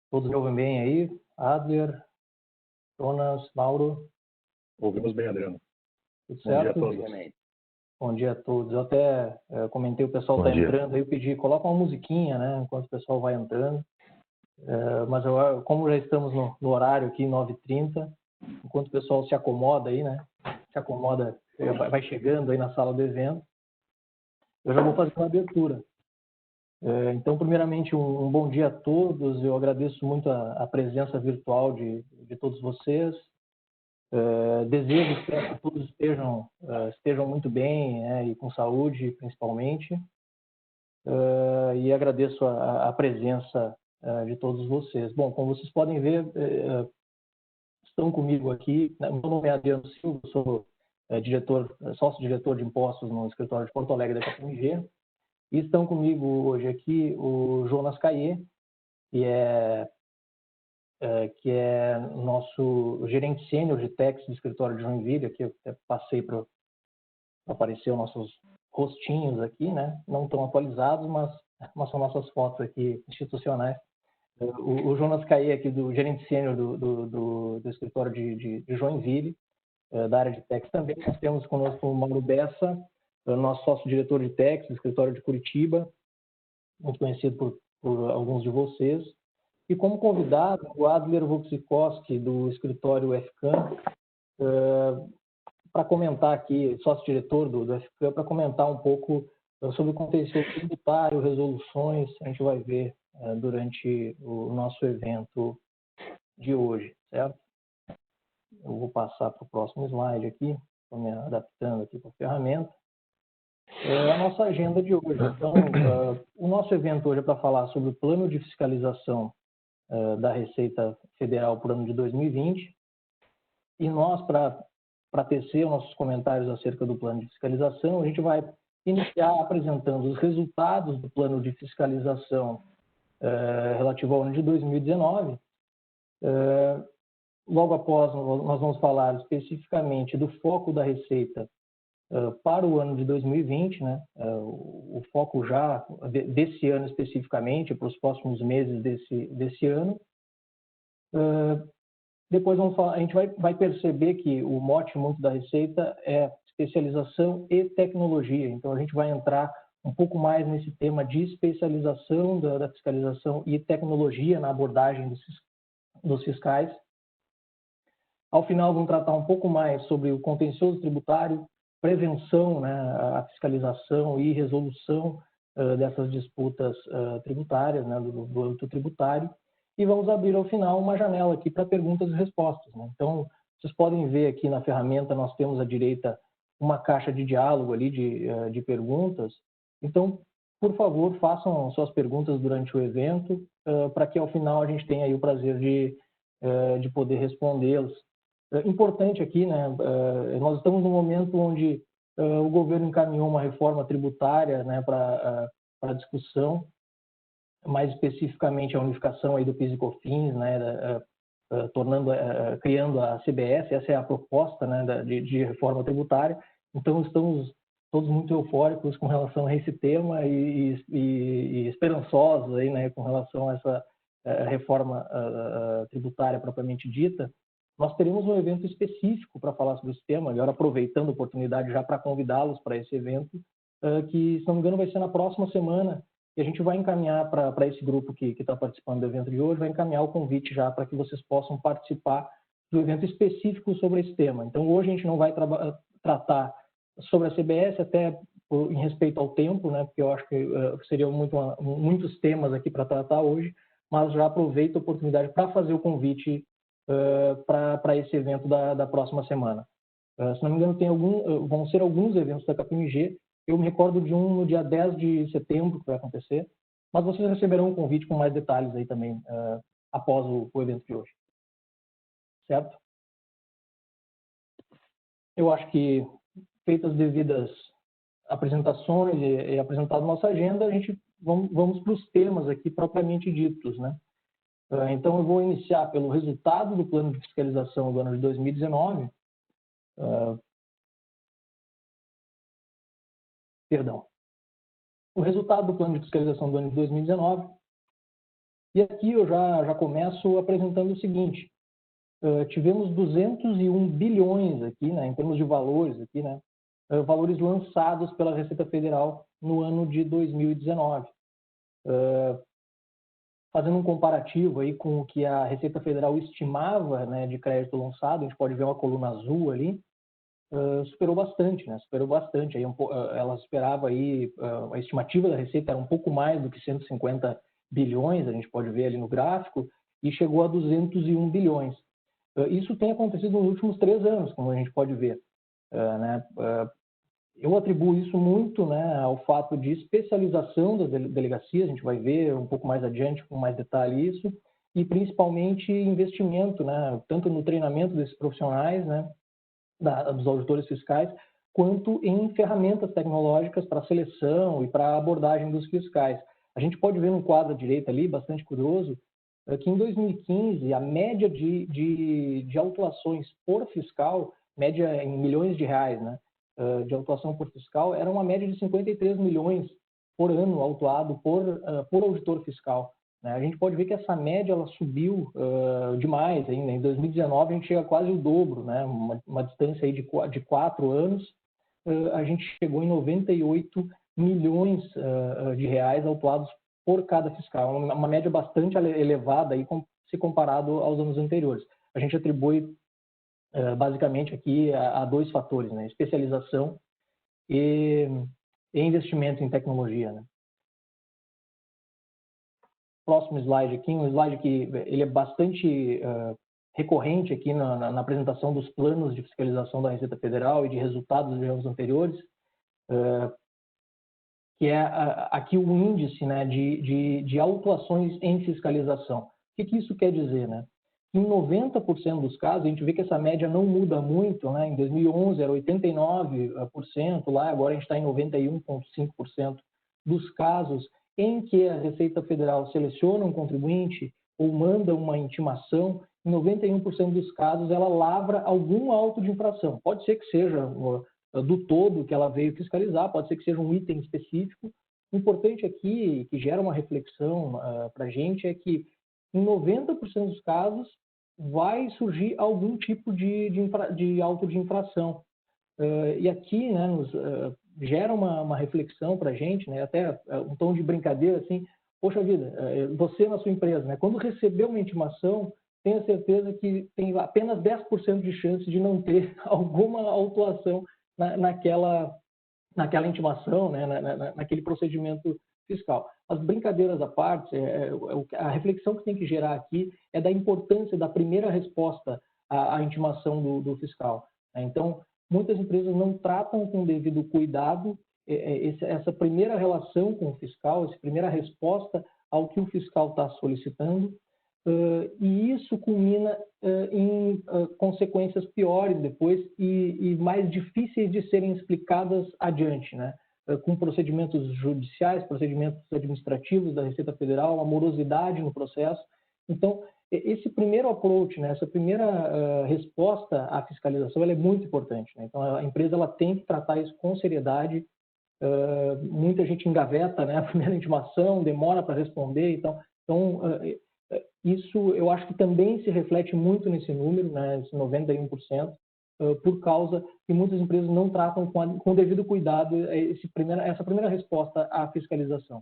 Todos me ouvem bem aí? Adler, Jonas, Mauro? Ouvimos bem, Adriano. Tudo Bom dia a certo? todos. Bom dia a todos. Eu até comentei, o pessoal está entrando aí, eu pedi, coloca uma musiquinha, né, enquanto o pessoal vai entrando. Mas como já estamos no horário aqui, 9h30, enquanto o pessoal se acomoda aí, né, se acomoda, vai chegando aí na sala do evento, eu já vou fazer uma abertura. Então, primeiramente, um bom dia a todos. Eu agradeço muito a presença virtual de todos vocês. Desejo que todos estejam muito bem, e com saúde, principalmente. E agradeço a presença de todos vocês. Bom, como vocês podem ver, estão comigo aqui. Meu nome é Adriano Silva, sou sócio-diretor de impostos no escritório de Porto Alegre da KPMG. E estão comigo hoje aqui o Jonas Caê, que é nosso gerente sênior de tax do escritório de Joinville. Aqui eu até passei para aparecer os nossos rostinhos aqui, né? Não estão atualizados, mas são nossas fotos aqui institucionais. O Jonas Caê aqui, do gerente sênior do escritório de Joinville, da área de tax também. Nós temos conosco o Mauro Bessa, nosso sócio-diretor de tax do escritório de Curitiba, muito conhecido por alguns de vocês. E como convidado, o Adler Wojcikowski, do escritório FCAM, para comentar aqui, sócio-diretor do FCAM, para comentar um pouco sobre o contencioso tributário, resoluções, a gente vai ver durante o nosso evento de hoje, certo? Eu vou passar para o próximo slide aqui, estou me adaptando aqui para a ferramenta. A nossa agenda de hoje. Então, o nosso evento hoje é para falar sobre o plano de fiscalização da Receita Federal para o ano de 2020. E nós, para tecer os nossos comentários acerca do plano de fiscalização, a gente vai iniciar apresentando os resultados do plano de fiscalização relativo ao ano de 2019. Logo após, nós vamos falar especificamente do foco da Receita para o ano de 2020, né? O foco já desse ano especificamente, para os próximos meses desse ano. Depois a gente vai perceber que o mote muito da Receita é especialização e tecnologia. Então, a gente vai entrar um pouco mais nesse tema de especialização da fiscalização e tecnologia na abordagem dos fiscais. Ao final, vamos tratar um pouco mais sobre o contencioso tributário, prevenção, né, a fiscalização e resolução dessas disputas tributárias, né, do âmbito tributário. E vamos abrir ao final uma janela aqui para perguntas e respostas, né? Então, vocês podem ver aqui na ferramenta, nós temos à direita uma caixa de diálogo ali de perguntas. Então, por favor, façam suas perguntas durante o evento, para que ao final a gente tenha aí o prazer de poder respondê-las. Importante aqui, né, nós estamos num momento onde o governo encaminhou uma reforma tributária, né, para discussão, mais especificamente a unificação aí do PIS e COFINS, né, criando a CBS. Essa é a proposta, né, de reforma tributária. Então, estamos todos muito eufóricos com relação a esse tema e esperançosos aí, né, com relação a essa reforma tributária propriamente dita. Nós teremos um evento específico para falar sobre esse tema, agora aproveitando a oportunidade já para convidá-los para esse evento, que, se não me engano, vai ser na próxima semana, e a gente vai encaminhar para esse grupo que está participando do evento de hoje, vai encaminhar o convite já para que vocês possam participar do evento específico sobre esse tema. Então, hoje a gente não vai tratar sobre a CBS, até em respeito ao tempo, né, porque eu acho que seriam muitos temas aqui para tratar hoje, mas já aproveito a oportunidade para fazer o convite para esse evento da próxima semana. Se não me engano, vão ser alguns eventos da KPMG. Eu me recordo de um no dia 10 de setembro que vai acontecer, mas vocês receberão um convite com mais detalhes aí também após o evento de hoje. Certo? Eu acho que, feitas as devidas apresentações e apresentada a nossa agenda, vamos para os temas aqui propriamente ditos, né? Então, eu vou iniciar pelo resultado do plano de fiscalização do ano de 2019. Perdão. O resultado do plano de fiscalização do ano de 2019 E aqui eu já começo apresentando o seguinte: tivemos 201 bilhões aqui, né, em termos de valores aqui, né, valores lançados pela Receita Federal no ano de 2019. Fazendo um comparativo aí com o que a Receita Federal estimava, né, de crédito lançado, a gente pode ver uma coluna azul ali, superou bastante, né? Superou bastante. Aí ela esperava aí, a estimativa da Receita era um pouco mais do que 150 bilhões, a gente pode ver ali no gráfico, e chegou a 201 bilhões. Isso tem acontecido nos últimos 3 anos, como a gente pode ver, né? Eu atribuo isso muito, né, ao fato de especialização das delegacias, a gente vai ver um pouco mais adiante com mais detalhe isso, e principalmente investimento, né, tanto no treinamento desses profissionais, né, dos auditores fiscais, quanto em ferramentas tecnológicas para seleção e para abordagem dos fiscais. A gente pode ver no quadro à direita ali, bastante curioso, que em 2015 a média de autuações por fiscal, média em milhões de reais, né, de autuação por fiscal, era uma média de 53 milhões por ano autuado por auditor fiscal. Né? A gente pode ver que essa média ela subiu demais ainda. Em 2019 a gente chega a quase o dobro, né? Uma distância aí de 4 anos, a gente chegou em 98 milhões de reais autuados por cada fiscal, uma média bastante elevada aí, se comparado aos anos anteriores. A gente atribui basicamente aqui a 2 fatores, né? Especialização e investimento em tecnologia, né? Próximo slide aqui, um slide que ele é bastante recorrente aqui na apresentação dos planos de fiscalização da Receita Federal e de resultados de anos anteriores, que é aqui o índice, né, de autuações em fiscalização. O que isso quer dizer, né? Em 90% dos casos, a gente vê que essa média não muda muito, né? Em 2011 era 89%, lá agora a gente está em 91,5% dos casos em que a Receita Federal seleciona um contribuinte ou manda uma intimação, em 91% dos casos ela lavra algum auto de infração. Pode ser que seja do todo que ela veio fiscalizar, pode ser que seja um item específico. O importante aqui, que gera uma reflexão para a gente, é que em 90% dos casos vai surgir algum tipo de auto de infração. E aqui, né, gera uma reflexão para a gente, né, até um tom de brincadeira, assim, poxa vida, você na sua empresa, né, quando receber uma intimação, tenha certeza que tem apenas 10% de chance de não ter alguma autuação naquela intimação, né, naquele procedimento fiscal. As brincadeiras à parte, a reflexão que tem que gerar aqui é da importância da primeira resposta à intimação do fiscal. Então, muitas empresas não tratam com devido cuidado essa primeira relação com o fiscal, essa primeira resposta ao que o fiscal está solicitando, e isso culmina em consequências piores depois e mais difíceis de serem explicadas adiante, né? Com procedimentos judiciais, procedimentos administrativos da Receita Federal, a morosidade no processo. Então, esse primeiro approach, né, essa primeira resposta à fiscalização, ela é muito importante, né? Então, a empresa ela tem que tratar isso com seriedade. Muita gente engaveta, né, a primeira intimação, demora para responder. Então isso eu acho que também se reflete muito nesse número, né, esse 91%, por causa que muitas empresas não tratam com devido cuidado essa primeira resposta à fiscalização.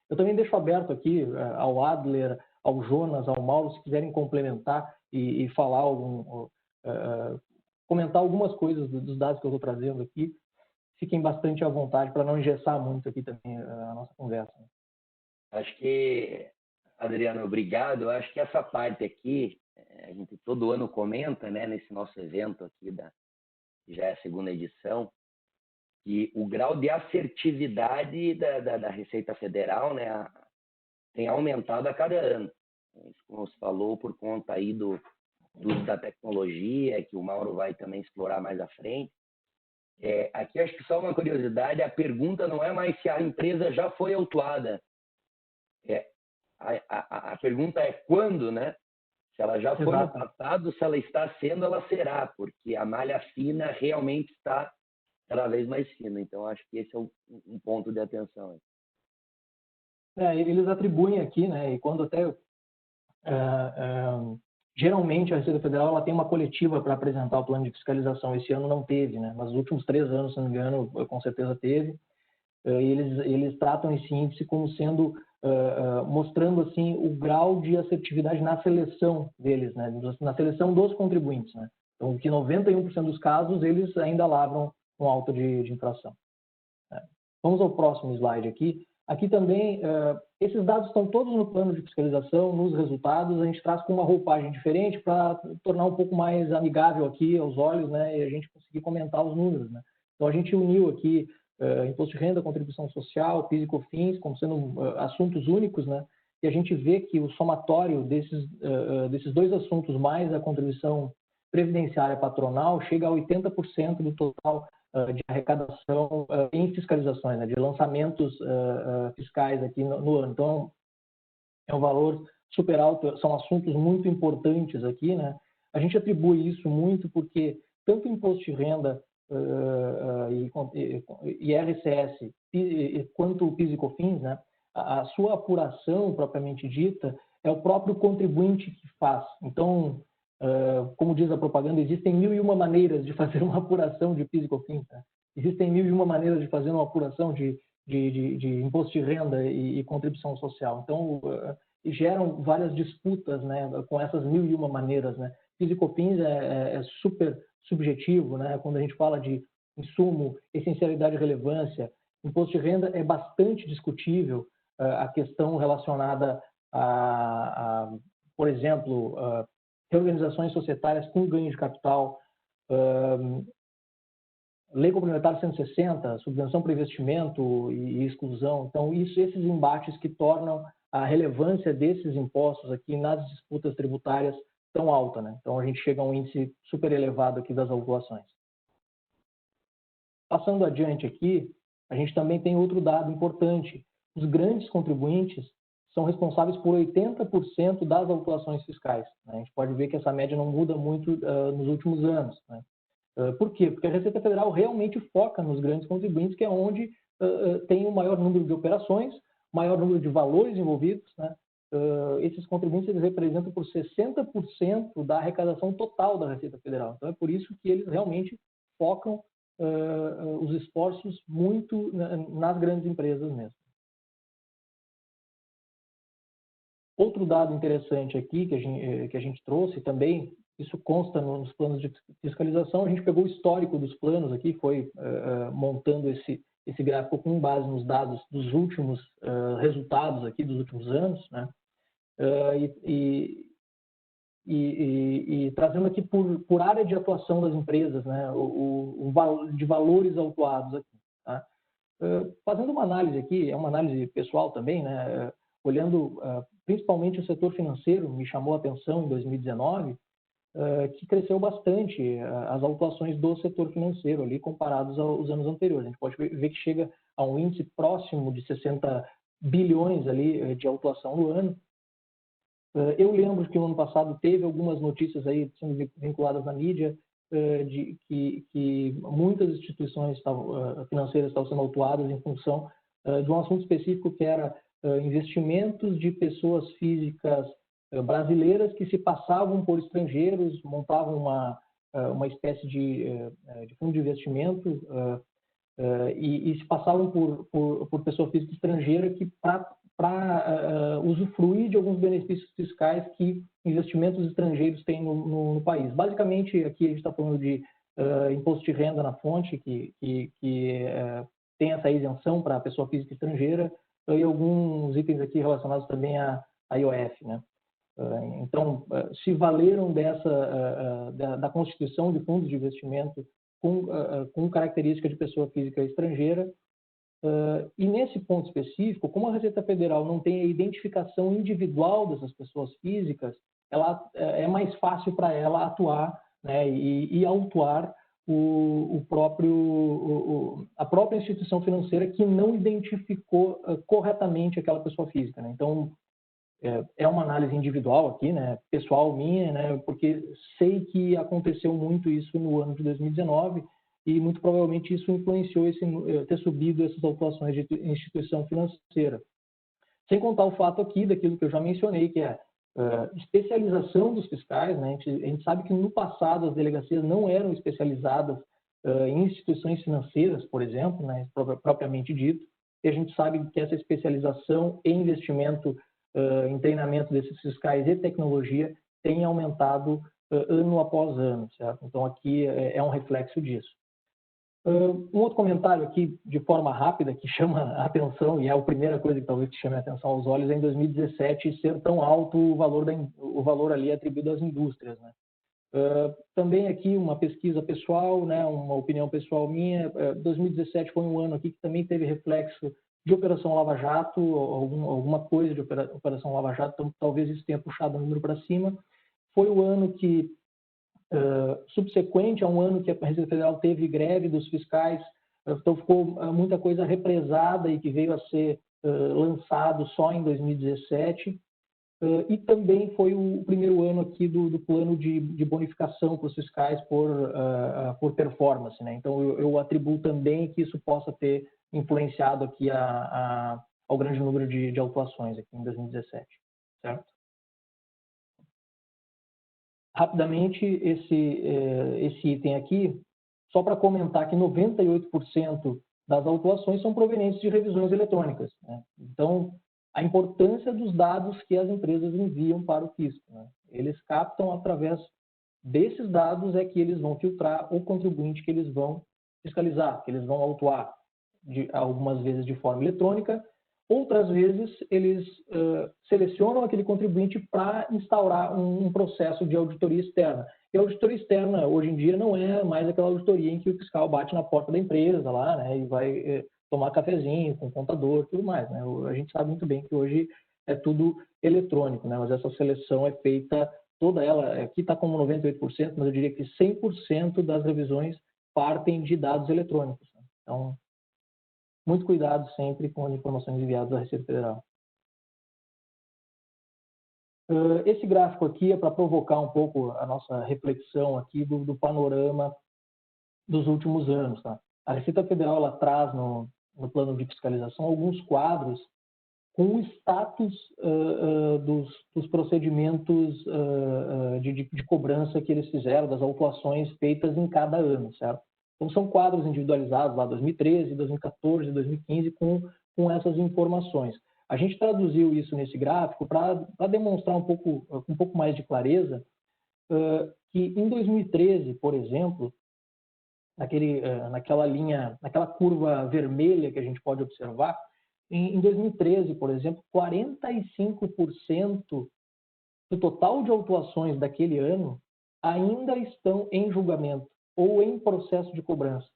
Eu também deixo aberto aqui ao Adler, ao Jonas, ao Mauro, se quiserem complementar e falar comentar algumas coisas dos dados que eu estou trazendo aqui, fiquem bastante à vontade para não engessar muito aqui também a nossa conversa. Acho que, Adriano, obrigado. Eu acho que essa parte aqui, a gente todo ano comenta, né, nesse nosso evento aqui, já é a segunda edição, que o grau de assertividade da Receita Federal, né, tem aumentado a cada ano. Isso, como você falou, por conta aí do uso da tecnologia, que o Mauro vai também explorar mais à frente. Aqui acho que só uma curiosidade, a pergunta não é mais se a empresa já foi autuada. A pergunta é quando, né? Se ela já foi no passado, se ela está sendo, ela será, porque a malha fina realmente está cada vez mais fina. Então, acho que esse é um ponto de atenção. Eles atribuem aqui, né, e quando até geralmente a Receita Federal ela tem uma coletiva para apresentar o plano de fiscalização. Esse ano não teve, né, mas nos últimos 3 anos, se não me engano, com certeza teve. Eles tratam esse índice como sendo, mostrando assim o grau de assertividade na seleção deles, né, na seleção dos contribuintes, né. Então, que 91% dos casos eles ainda lavram com auto de infração. Vamos ao próximo slide aqui. Aqui também, esses dados estão todos no plano de fiscalização, nos resultados, a gente traz com uma roupagem diferente para tornar um pouco mais amigável aqui aos olhos, né, e a gente conseguir comentar os números, né. Então, a gente uniu aqui imposto de renda, contribuição social, PIS e COFINS, como sendo assuntos únicos, né, e a gente vê que o somatório desses dois assuntos, mais a contribuição previdenciária patronal, chega a 80% do total de arrecadação em fiscalizações, né, de lançamentos fiscais aqui no ano. Então, é um valor super alto, são assuntos muito importantes aqui, né? A gente atribui isso muito porque tanto o imposto de renda e RCS quanto o PIS e COFINS, né, a sua apuração propriamente dita é o próprio contribuinte que faz. Então, como diz a propaganda, existem 1001 maneiras de fazer uma apuração de PIS e COFINS, né? Existem 1001 maneiras de fazer uma apuração de imposto de renda e contribuição social. Então, geram várias disputas, né, com essas 1001 maneiras, né? PIS e COFINS é super subjetivo, né? Quando a gente fala de insumo, essencialidade e relevância, imposto de renda é bastante discutível a questão relacionada por exemplo, reorganizações societárias com ganho de capital, lei complementar 160, subvenção para investimento e exclusão. Então, esses embates que tornam a relevância desses impostos aqui nas disputas tributárias tão alta, né? Então, a gente chega a um índice super elevado aqui das autuações. Passando adiante aqui, a gente também tem outro dado importante. Os grandes contribuintes são responsáveis por 80% das autuações fiscais, né? A gente pode ver que essa média não muda muito nos últimos anos, né? Por quê? Porque a Receita Federal realmente foca nos grandes contribuintes, que é onde tem o maior número de operações, maior número de valores envolvidos, né? Esses contribuintes eles representam por 60% da arrecadação total da Receita Federal. Então, é por isso que eles realmente focam os esforços muito nas grandes empresas mesmo. Outro dado interessante aqui que a gente trouxe também, isso consta nos planos de fiscalização, a gente pegou o histórico dos planos aqui, foi montando esse gráfico com base nos dados dos últimos resultados aqui dos últimos anos, né? E trazendo aqui por área de atuação das empresas, né, de valores autuados aqui, tá? Fazendo uma análise aqui, é uma análise pessoal também, né, olhando principalmente o setor financeiro, me chamou a atenção em 2019, que cresceu bastante as autuações do setor financeiro ali comparados aos anos anteriores. A gente pode ver que chega a um índice próximo de 60 bilhões ali de autuação no ano. Eu lembro que no ano passado teve algumas notícias aí sendo vinculadas na mídia de que muitas instituições financeiras estavam sendo autuadas em função de um assunto específico que era investimentos de pessoas físicas brasileiras que se passavam por estrangeiros, montavam uma espécie de fundo de investimento e se passavam por pessoa física estrangeira que para usufruir de alguns benefícios fiscais que investimentos estrangeiros têm no país. Basicamente, aqui a gente está falando de imposto de renda na fonte, que tem essa isenção para a pessoa física estrangeira, e alguns itens aqui relacionados também à IOF, né? Então, se valeram da constituição de fundos de investimento com característica de pessoa física estrangeira. E nesse ponto específico, como a Receita Federal não tem a identificação individual dessas pessoas físicas, é mais fácil para ela atuar, né, e autuar a própria instituição financeira que não identificou corretamente aquela pessoa física, né? Então, é uma análise individual aqui, né, pessoal minha, né, porque sei que aconteceu muito isso no ano de 2019 e muito provavelmente isso influenciou ter subido essas autuações de instituição financeira. Sem contar o fato aqui daquilo que eu já mencionei, que é especialização dos fiscais, né? A gente sabe que no passado as delegacias não eram especializadas em instituições financeiras, por exemplo, né? Propriamente dito, e a gente sabe que essa especialização e investimento em treinamento desses fiscais e tecnologia tem aumentado ano após ano, certo? Então aqui é um reflexo disso. Um outro comentário aqui, de forma rápida, que chama a atenção, e é a primeira coisa que talvez te chame a atenção aos olhos, é em 2017 ser tão alto o valor ali atribuído às indústrias, né? Também aqui uma pesquisa pessoal, né, uma opinião pessoal minha, 2017 foi um ano aqui que também teve reflexo de Operação Lava Jato, alguma coisa de Operação Lava Jato, então talvez isso tenha puxado o número para cima. Foi o ano que subsequente a um ano que a Receita Federal teve greve dos fiscais, então ficou muita coisa represada e que veio a ser lançado só em 2017, e também foi o primeiro ano aqui do plano de bonificação para os fiscais por performance, né? Então eu atribuo também que isso possa ter influenciado aqui ao grande número de autuações aqui em 2017, certo? Rapidamente, esse item aqui, só para comentar que 98% das autuações são provenientes de revisões eletrônicas, né? Então, a importância dos dados que as empresas enviam para o fisco, né? Eles captam através desses dados é que eles vão filtrar o contribuinte que eles vão fiscalizar, que eles vão autuar, algumas vezes de forma eletrônica. Outras vezes, eles selecionam aquele contribuinte para instaurar um processo de auditoria externa. E a auditoria externa, hoje em dia, não é mais aquela auditoria em que o fiscal bate na porta da empresa lá, né, e vai tomar cafezinho com o contador e tudo mais, né? A gente sabe muito bem que hoje é tudo eletrônico, né? Mas essa seleção é feita, toda ela, aqui está como 98%, mas eu diria que 100% das revisões partem de dados eletrônicos, né? Então, muito cuidado sempre com as informações enviadas da Receita Federal. Esse gráfico aqui é para provocar um pouco a nossa reflexão aqui do panorama dos últimos anos, tá? A Receita Federal ela traz no plano de fiscalização alguns quadros com o status dos procedimentos de cobrança que eles fizeram, das autuações feitas em cada ano, certo? Então, são quadros individualizados lá 2013, 2014, 2015 com essas informações. A gente traduziu isso nesse gráfico para demonstrar um pouco mais de clareza que em 2013, por exemplo, naquela curva vermelha que a gente pode observar, em 2013, por exemplo, 45% do total de autuações daquele ano ainda estão em julgamento ou em processo de cobrança.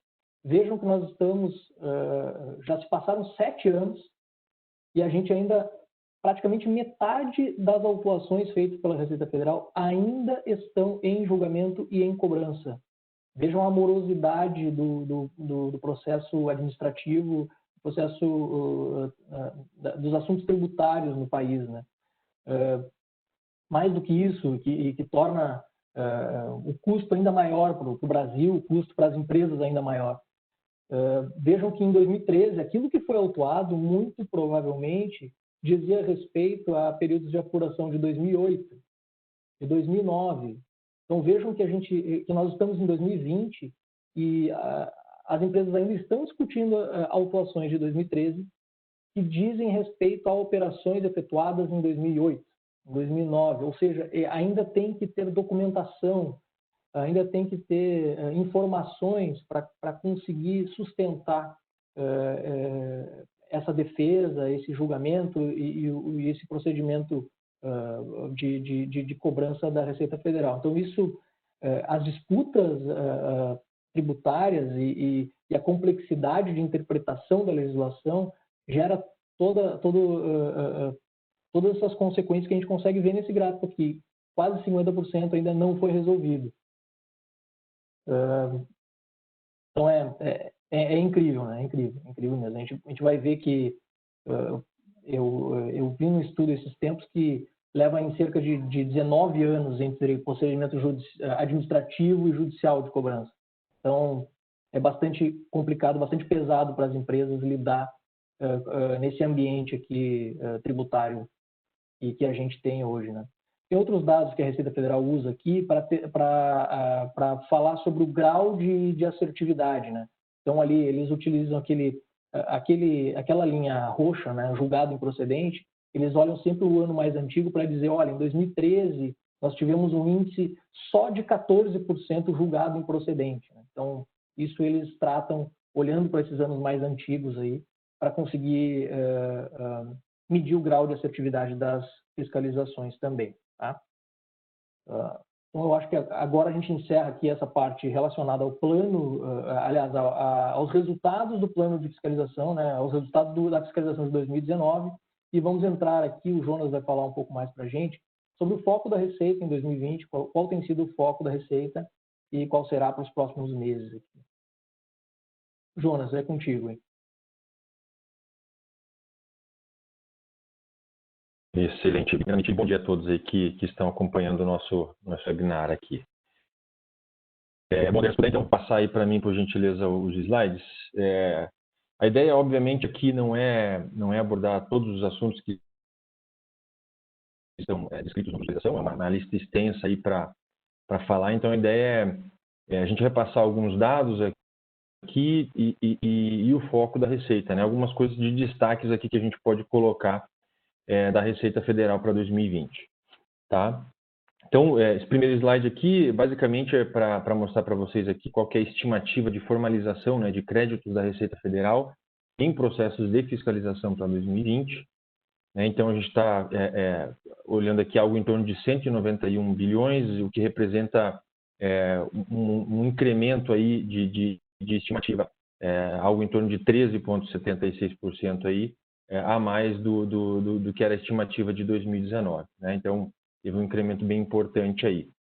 Vejam que nós estamos, já se passaram 7 anos e a gente ainda, praticamente metade das autuações feitas pela Receita Federal ainda estão em julgamento e em cobrança. Vejam a morosidade do processo administrativo, processo dos assuntos tributários no país, né? Mais do que isso, que torna o custo ainda maior para o Brasil, o custo para as empresas ainda maior. Vejam que em 2013, aquilo que foi autuado, muito provavelmente, dizia respeito a períodos de apuração de 2008, de 2009. Então vejam que nós estamos em 2020 e as empresas ainda estão discutindo autuações de 2013 que dizem respeito a operações efetuadas em 2008, em 2009, ou seja, ainda tem que ter documentação, ainda tem que ter informações para conseguir sustentar essa defesa, esse julgamento e esse procedimento de cobrança da Receita Federal. Então, isso, as disputas tributárias e a complexidade de interpretação da legislação gera todas essas consequências que a gente consegue ver nesse gráfico aqui. Quase 50% ainda não foi resolvido. Então, é incrível, né? É incrível mesmo. A gente vai ver que eu vi no estudo esses tempos que leva em cerca de 19 anos entre procedimento administrativo e judicial de cobrança. Então, é bastante complicado, bastante pesado para as empresas lidar nesse ambiente aqui tributário que a gente tem hoje, né? Tem outros dados que a Receita Federal usa aqui para falar sobre o grau de assertividade, né? Então, ali eles utilizam aquela linha roxa, né, julgado improcedente. Eles olham sempre o ano mais antigo para dizer, olha, em 2013 nós tivemos um índice só de 14% julgado improcedente, né? Então, isso eles tratam olhando para esses anos mais antigos aí, para conseguir medir o grau de assertividade das fiscalizações também, tá? Então, eu acho que agora a gente encerra aqui essa parte relacionada ao plano, aliás, aos resultados do plano de fiscalização, né, aos resultados da fiscalização de 2019, e vamos entrar aqui, o Jonas vai falar um pouco mais para a gente, sobre o foco da Receita em 2020, qual tem sido o foco da Receita e qual será para os próximos meses aqui. Jonas, é contigo, hein? Excelente. Primeiramente, bom dia a todos aí que estão acompanhando o nosso webinar aqui. Bom, se puder então passar aí para mim, por gentileza, os slides. A ideia, obviamente, aqui não é abordar todos os assuntos que estão descritos na apresentação, é uma lista extensa aí para falar. Então, a ideia é a gente repassar alguns dados aqui e o foco da Receita, né? Algumas coisas de destaques aqui que a gente pode colocar da Receita Federal para 2020, tá? Então, esse primeiro slide aqui, basicamente, é para mostrar para vocês aqui qual que é a estimativa de formalização, né, de créditos da Receita Federal em processos de fiscalização para 2020. Né? Então, a gente está olhando aqui algo em torno de 191 bilhões, o que representa um incremento aí de estimativa, algo em torno de 13,76% aí, a mais do que era a estimativa de 2019. Né? Então, teve um incremento bem importante aí.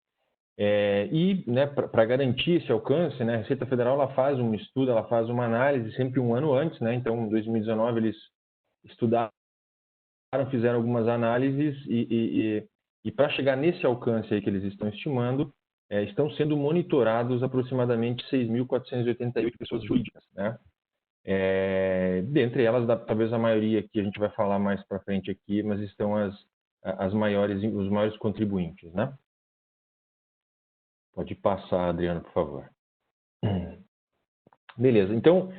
Né, para garantir esse alcance, né, a Receita Federal ela faz um estudo, ela faz uma análise sempre um ano antes. Né? Então, em 2019, eles estudaram, fizeram algumas análises e para chegar nesse alcance aí que eles estão estimando, estão sendo monitorados aproximadamente 6.488 pessoas jurídicas. Né? Dentre elas, talvez a maioria que a gente vai falar mais para frente aqui, mas estão os maiores contribuintes, né? Pode passar, Adriano, por favor. Beleza, então,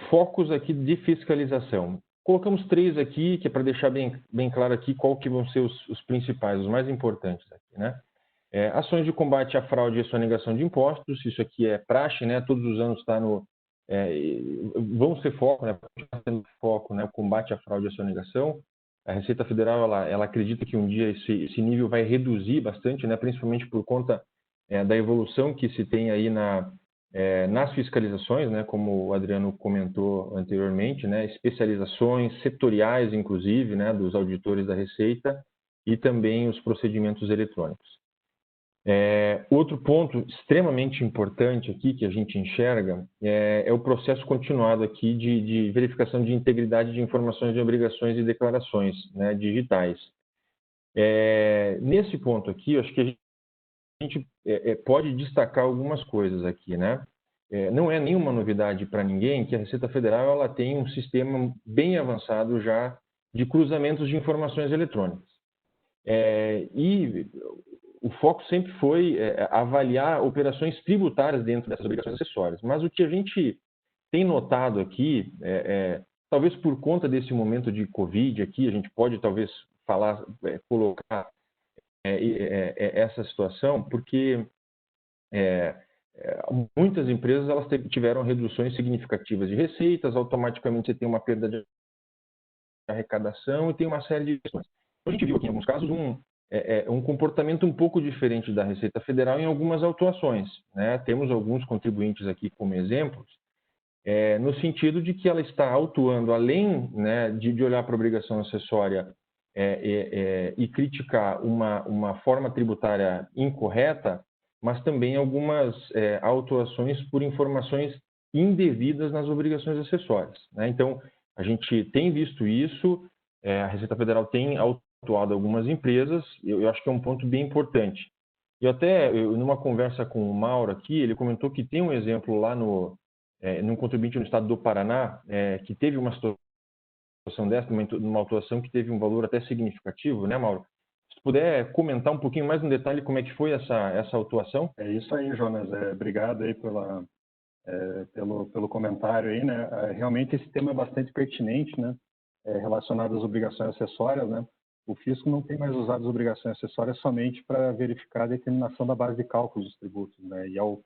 focos aqui de fiscalização. Colocamos 3 aqui, que é para deixar bem claro aqui qual que vão ser os principais, os mais importantes aqui, né? Ações de combate à fraude e à sonegação de impostos, isso aqui é praxe, né? Todos os anos está no... vão ser foco, né? Foco, né? O combate à fraude e à sonegação. A Receita Federal ela acredita que um dia esse nível vai reduzir bastante, né? Principalmente por conta da evolução que se tem aí nas fiscalizações, né? Como o Adriano comentou anteriormente, né? Especializações setoriais, inclusive, né? Dos auditores da Receita e também os procedimentos eletrônicos. Outro ponto extremamente importante aqui que a gente enxerga é o processo continuado aqui de verificação de integridade de informações de obrigações e declarações, né, digitais. Nesse ponto aqui, eu acho que a gente pode destacar algumas coisas aqui, né? Não é nenhuma novidade para ninguém que a Receita Federal ela tem um sistema bem avançado já de cruzamentos de informações eletrônicas. E o foco sempre foi avaliar operações tributárias dentro dessas obrigações acessórias. Mas o que a gente tem notado aqui, talvez por conta desse momento de Covid aqui, a gente pode talvez colocar essa situação, porque muitas empresas elas tiveram reduções significativas de receitas, automaticamente você tem uma perda de arrecadação e tem uma série de questões. A gente viu aqui em alguns casos um comportamento um pouco diferente da Receita Federal em algumas autuações, né? Temos alguns contribuintes aqui como exemplos, no sentido de que ela está autuando, além, né, de olhar para a obrigação acessória e criticar uma forma tributária incorreta, mas também algumas autuações por informações indevidas nas obrigações acessórias, né? Então, a gente tem visto isso, a Receita Federal tem autuado algumas empresas, eu acho que é um ponto bem importante. Numa conversa com o Mauro aqui, ele comentou que tem um exemplo lá num contribuinte no estado do Paraná, que teve uma situação dessa, numa autuação que teve um valor até significativo, né, Mauro? Se tu puder comentar um pouquinho mais no detalhe como é que foi essa autuação. É isso aí, Jonas. Obrigado aí pelo comentário aí, né? Realmente esse tema é bastante pertinente, né? Relacionado às obrigações acessórias, né? O fisco não tem mais usado as obrigações acessórias somente para verificar a determinação da base de cálculo dos tributos, né? E ao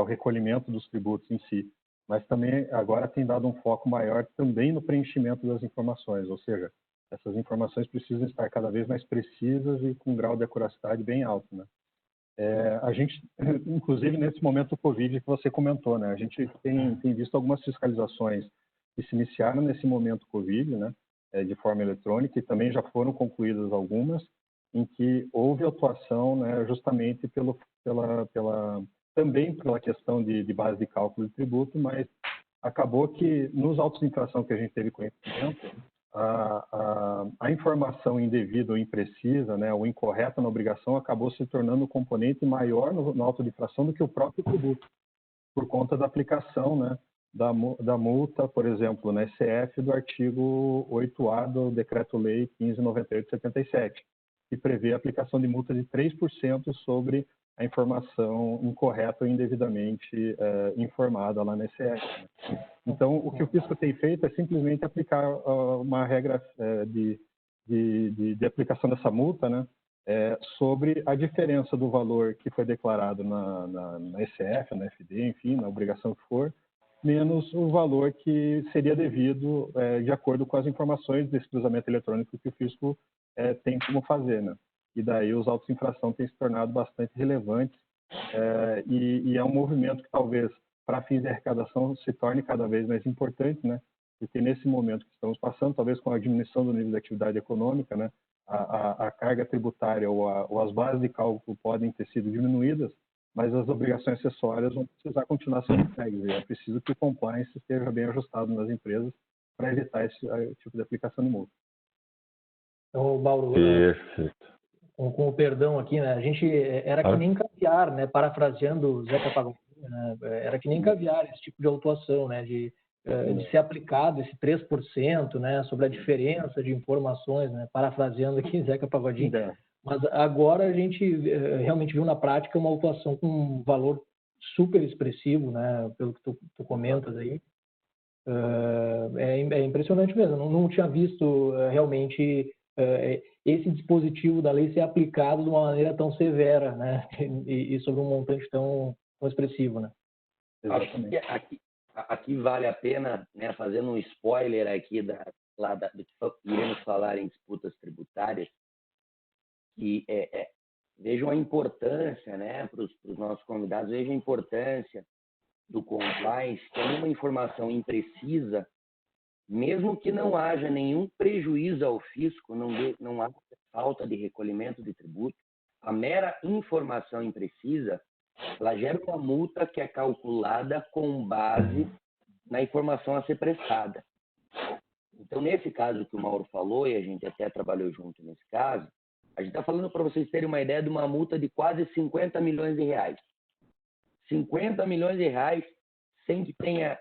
recolhimento dos tributos em si. Mas também agora tem dado um foco maior também no preenchimento das informações, ou seja, essas informações precisam estar cada vez mais precisas e com um grau de acuracidade bem alto, né? A gente, inclusive nesse momento do Covid que você comentou, né? A gente tem visto algumas fiscalizações que se iniciaram nesse momento Covid, né? De forma eletrônica, e também já foram concluídas algumas em que houve atuação, né? Justamente também pela questão de base de cálculo de tributo, mas acabou que nos autos de infração que a gente teve conhecimento, a informação indevida ou imprecisa, né, ou incorreta na obrigação acabou se tornando um componente maior no auto de infração do que o próprio tributo, por conta da aplicação, né, da multa, por exemplo, na SF do artigo 8A do Decreto-Lei 15.98/77, que prevê a aplicação de multa de 3% sobre a informação incorreta ou indevidamente informada lá na SF. Né? Então, o que o fisco tem feito é simplesmente aplicar uma regra de aplicação dessa multa, né, sobre a diferença do valor que foi declarado na SF, na FD, enfim, na obrigação que for, menos o valor que seria devido de acordo com as informações desse cruzamento eletrônico que o fisco tem como fazer, né? E daí os autos de infração têm se tornado bastante relevantes e é um movimento que talvez para fins de arrecadação se torne cada vez mais importante, né? Porque nesse momento que estamos passando, talvez com a diminuição do nível de atividade econômica, né, a carga tributária ou as bases de cálculo podem ter sido diminuídas, mas as obrigações acessórias vão precisar continuar sendo entregues. E é preciso que o compliance esteja bem ajustado nas empresas para evitar esse tipo de aplicação de multa. Então, Mauro, com o perdão aqui, né? A gente era que nem caviar, né? Parafraseando o Zeca Pagodinho, né? Era que nem caviar esse tipo de autuação, né? De ser aplicado esse 3%, né? Sobre a diferença de informações, né? Parafraseando aqui Zeca Pagodinho. Mas agora a gente realmente viu na prática uma autuação com um valor super expressivo, né? Pelo que tu comentas aí. É impressionante mesmo. Não tinha visto realmente esse dispositivo da lei ser aplicado de uma maneira tão severa, né? E sobre um montante tão expressivo, né? Aqui vale a pena, né, fazendo um spoiler aqui do que iremos falar em disputas tributárias, que vejam a importância, né, para os nossos convidados, vejam a importância do compliance, que é uma informação imprecisa, mesmo que não haja nenhum prejuízo ao fisco, não há falta de recolhimento de tributo, a mera informação imprecisa, ela gera uma multa que é calculada com base na informação a ser prestada. Então, nesse caso que o Mauro falou, e a gente até trabalhou junto nesse caso, a gente está falando, para vocês terem uma ideia, de uma multa de quase 50 milhões de reais. 50 milhões de reais sem que tenha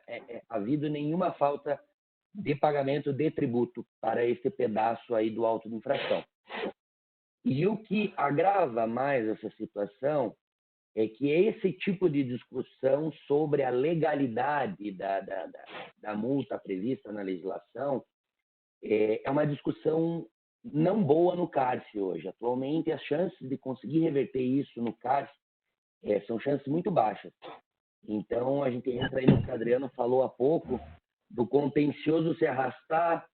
havido nenhuma falta de pagamento de tributo para esse pedaço aí do auto de infração. E o que agrava mais essa situação é que esse tipo de discussão sobre a legalidade da multa prevista na legislação é uma discussão não boa no CARF hoje. Atualmente, as chances de conseguir reverter isso no CARF são chances muito baixas. Então, a gente entra aí no que o Adriano falou há pouco, do contencioso se arrastar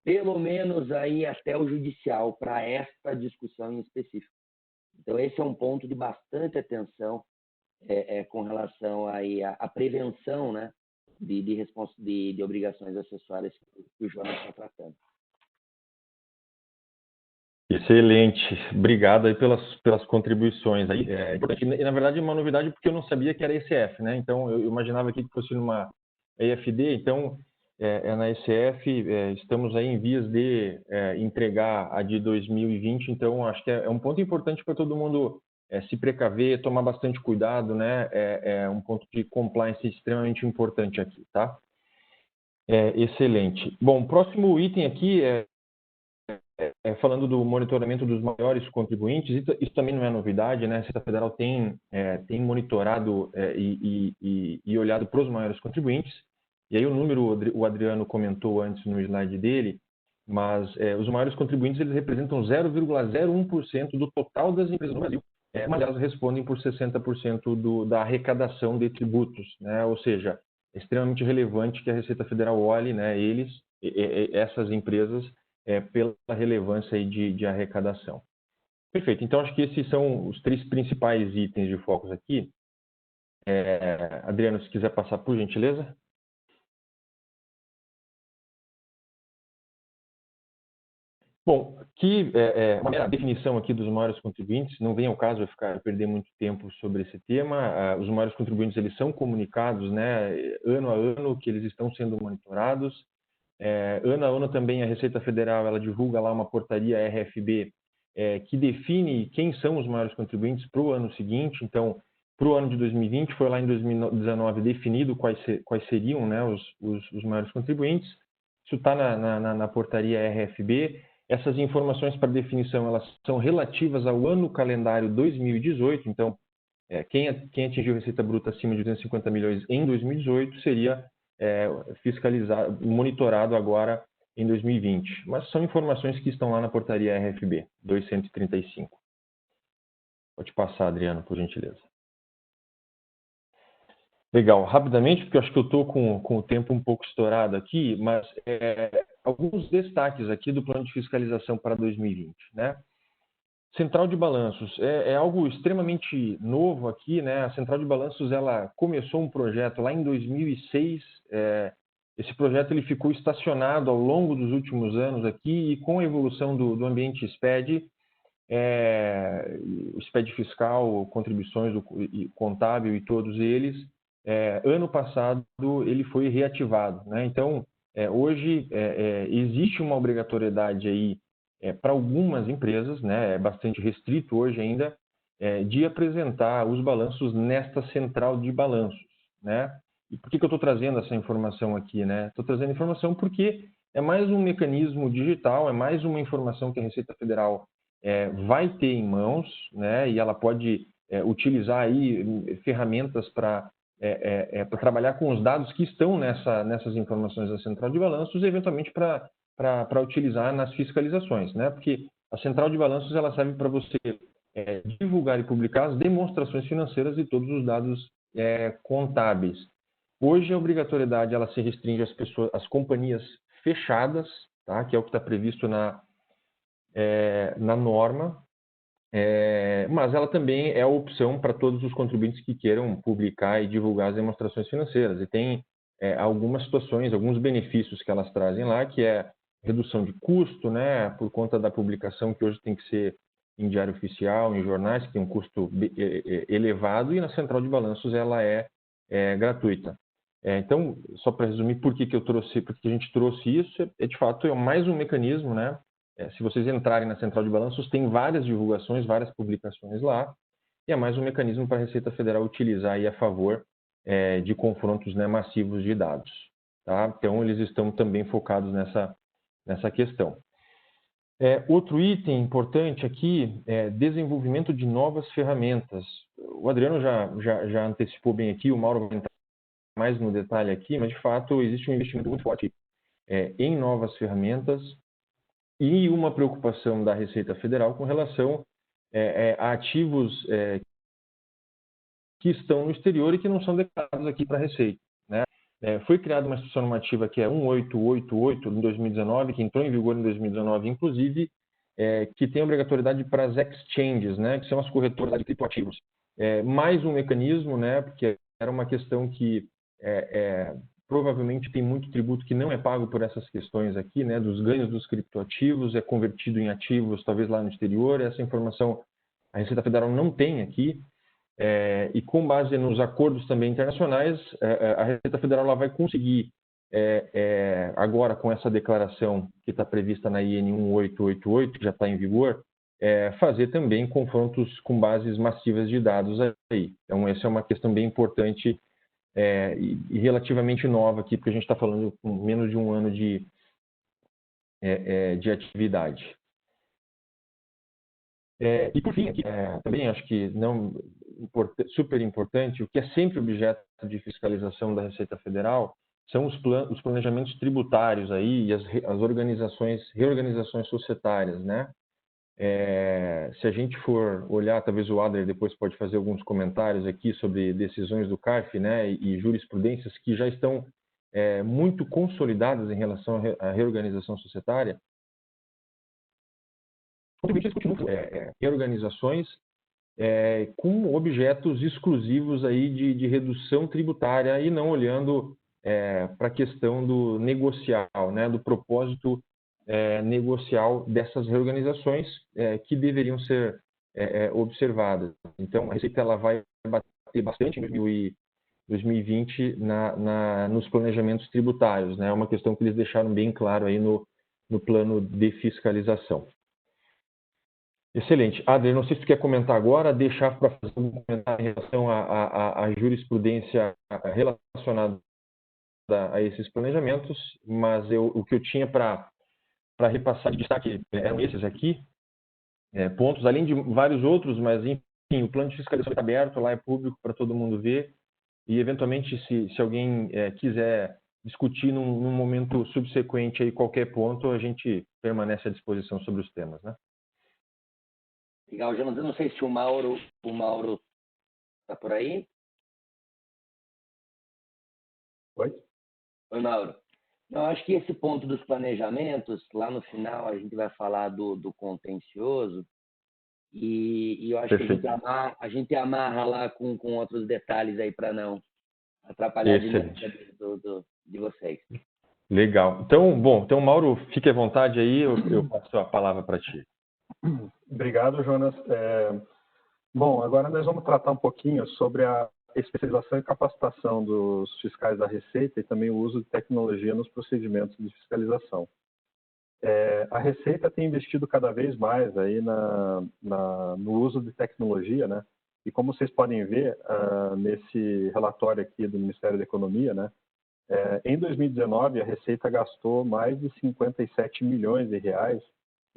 pelo menos aí até o judicial para esta discussão em específico. Então, esse é um ponto de bastante atenção com relação aí à prevenção, né, de obrigações acessórias que o Jonas está tratando. Excelente, obrigado aí pelas contribuições. Aí, na verdade, é uma novidade porque eu não sabia que era ECF, né? Então, eu imaginava aqui que fosse numa EFD, então, na ECF, estamos aí em vias de entregar a de 2020, então, acho que é um ponto importante para todo mundo se precaver, tomar bastante cuidado, né? É um ponto de compliance extremamente importante aqui, tá? Excelente. Bom, o próximo item aqui falando do monitoramento dos maiores contribuintes. Isso também não é novidade, né? A Receita Federal tem monitorado e olhado para os maiores contribuintes. E aí o número, o Adriano comentou antes no slide dele, mas os maiores contribuintes eles representam 0,01% do total das empresas no Brasil, mas elas respondem por 60% da arrecadação de tributos, né? Ou seja, é extremamente relevante que a Receita Federal olhe, né, essas empresas, pela relevância aí de arrecadação. Perfeito, então acho que esses são os 3 principais itens de focos aqui. Adriano, se quiser passar por gentileza. Bom, aqui uma definição aqui dos maiores contribuintes, não vem ao caso eu perder muito tempo sobre esse tema. Os maiores contribuintes eles são comunicados, né, ano a ano que eles estão sendo monitorados. Ano a ano também a Receita Federal ela divulga lá uma portaria RFB que define quem são os maiores contribuintes para o ano seguinte. Então, para o ano de 2020, foi lá em 2019 definido quais seriam, né, os maiores contribuintes. Isso está na portaria RFB. Essas informações para definição elas são relativas ao ano calendário 2018. Então, quem atingiu receita bruta acima de 250 milhões em 2018 seria fiscalizado, monitorado agora em 2020. Mas são informações que estão lá na portaria RFB 235. Pode passar, Adriano, por gentileza. Legal, rapidamente, porque eu acho que eu estou com o tempo um pouco estourado aqui, mas alguns destaques aqui do plano de fiscalização para 2020, né? Central de Balanços é algo extremamente novo aqui, né? A Central de Balanços ela começou um projeto lá em 2006. Esse projeto ele ficou estacionado ao longo dos últimos anos aqui e com a evolução do ambiente SPED, o SPED fiscal, contribuições contábil e todos eles, ano passado ele foi reativado, né? Então, hoje existe uma obrigatoriedade aí para algumas empresas, né, é bastante restrito hoje ainda, de apresentar os balanços nesta central de balanços, né? E por que eu estou trazendo essa informação aqui, né? Estou trazendo informação porque é mais um mecanismo digital, é mais uma informação que a Receita Federal vai ter em mãos, né? E ela pode utilizar aí ferramentas para trabalhar com os dados que estão nessas informações da central de balanços e eventualmente para utilizar nas fiscalizações, né? Porque a central de balanços ela serve para você divulgar e publicar as demonstrações financeiras e todos os dados contábeis. Hoje a obrigatoriedade ela se restringe às companhias fechadas, tá? Que é o que está previsto na norma, mas ela também é a opção para todos os contribuintes que queiram publicar e divulgar as demonstrações financeiras. E tem algumas situações, alguns benefícios que elas trazem lá, que é redução de custo, né, por conta da publicação que hoje tem que ser em diário oficial, em jornais, que tem um custo elevado, e na central de balanços ela é gratuita. Então, só para resumir, por que a gente trouxe isso, de fato é mais um mecanismo, né? Se vocês entrarem na central de balanços, tem várias divulgações, várias publicações lá, e é mais um mecanismo para a Receita Federal utilizar aí a favor de confrontos, né, massivos de dados, tá? Então, eles estão também focados nessa questão. Outro item importante aqui é desenvolvimento de novas ferramentas. O Adriano já antecipou bem aqui, o Mauro vai entrar mais no detalhe aqui, mas de fato existe um investimento muito forte em novas ferramentas e uma preocupação da Receita Federal com relação a ativos que estão no exterior e que não são declarados aqui para a Receita, né? Foi criada uma instituição normativa que é 1888 em 2019, que entrou em vigor em 2019, inclusive, que tem obrigatoriedade para as exchanges, né, que são as corretoras de criptoativos. Mais um mecanismo, né, porque era uma questão que provavelmente tem muito tributo que não é pago por essas questões aqui, né, dos ganhos dos criptoativos, é convertido em ativos, talvez lá no exterior. Essa informação a Receita Federal não tem aqui. E com base nos acordos também internacionais, a Receita Federal ela vai conseguir, agora com essa declaração que está prevista na IN 1888, que já está em vigor, fazer também confrontos com bases massivas de dados aí. Então, essa é uma questão bem importante e relativamente nova aqui, porque a gente está falando com menos de um ano de atividade. E por fim, aqui, também acho que super importante, o que é sempre objeto de fiscalização da Receita Federal são os planejamentos tributários aí e as reorganizações societárias, né? Se a gente for olhar, talvez o Adler depois pode fazer alguns comentários aqui sobre decisões do CARF, né, e jurisprudências que já estão muito consolidadas em relação à reorganização societária. Contribuintes continuam reorganizações com objetos exclusivos aí de redução tributária e não olhando para a questão do negocial, né, do propósito negocial dessas reorganizações que deveriam ser observadas. Então, a Receita ela vai bater bastante em 2020 nos planejamentos tributários, né? É uma questão que eles deixaram bem claro aí no plano de fiscalização. Excelente. Adler, não sei se você quer comentar agora, deixar para fazer um comentário em relação à jurisprudência relacionada a esses planejamentos, mas o que eu tinha para repassar de destaque eram esses aqui, pontos, além de vários outros, mas enfim, o plano de fiscalização está aberto, lá é público para todo mundo ver, e eventualmente se alguém quiser discutir num momento subsequente aí qualquer ponto, a gente permanece à disposição sobre os temas, né? Legal, Jonas. Eu não sei se o Mauro está por aí. Oi? Oi, Mauro. Eu acho que esse ponto dos planejamentos, lá no final a gente vai falar do contencioso e eu acho Perfeito. que a gente amarra lá com outros detalhes aí para não atrapalhar a dinâmica de vocês. Legal. Então, Mauro, fique à vontade aí, eu passo a palavra para ti. Obrigado, Jonas. Bom, agora nós vamos tratar um pouquinho sobre a especialização e capacitação dos fiscais da Receita e também o uso de tecnologia nos procedimentos de fiscalização. A Receita tem investido cada vez mais aí no uso de tecnologia, né? E como vocês podem ver nesse relatório aqui do Ministério da Economia, né? Em 2019, a Receita gastou mais de 57 milhões de reais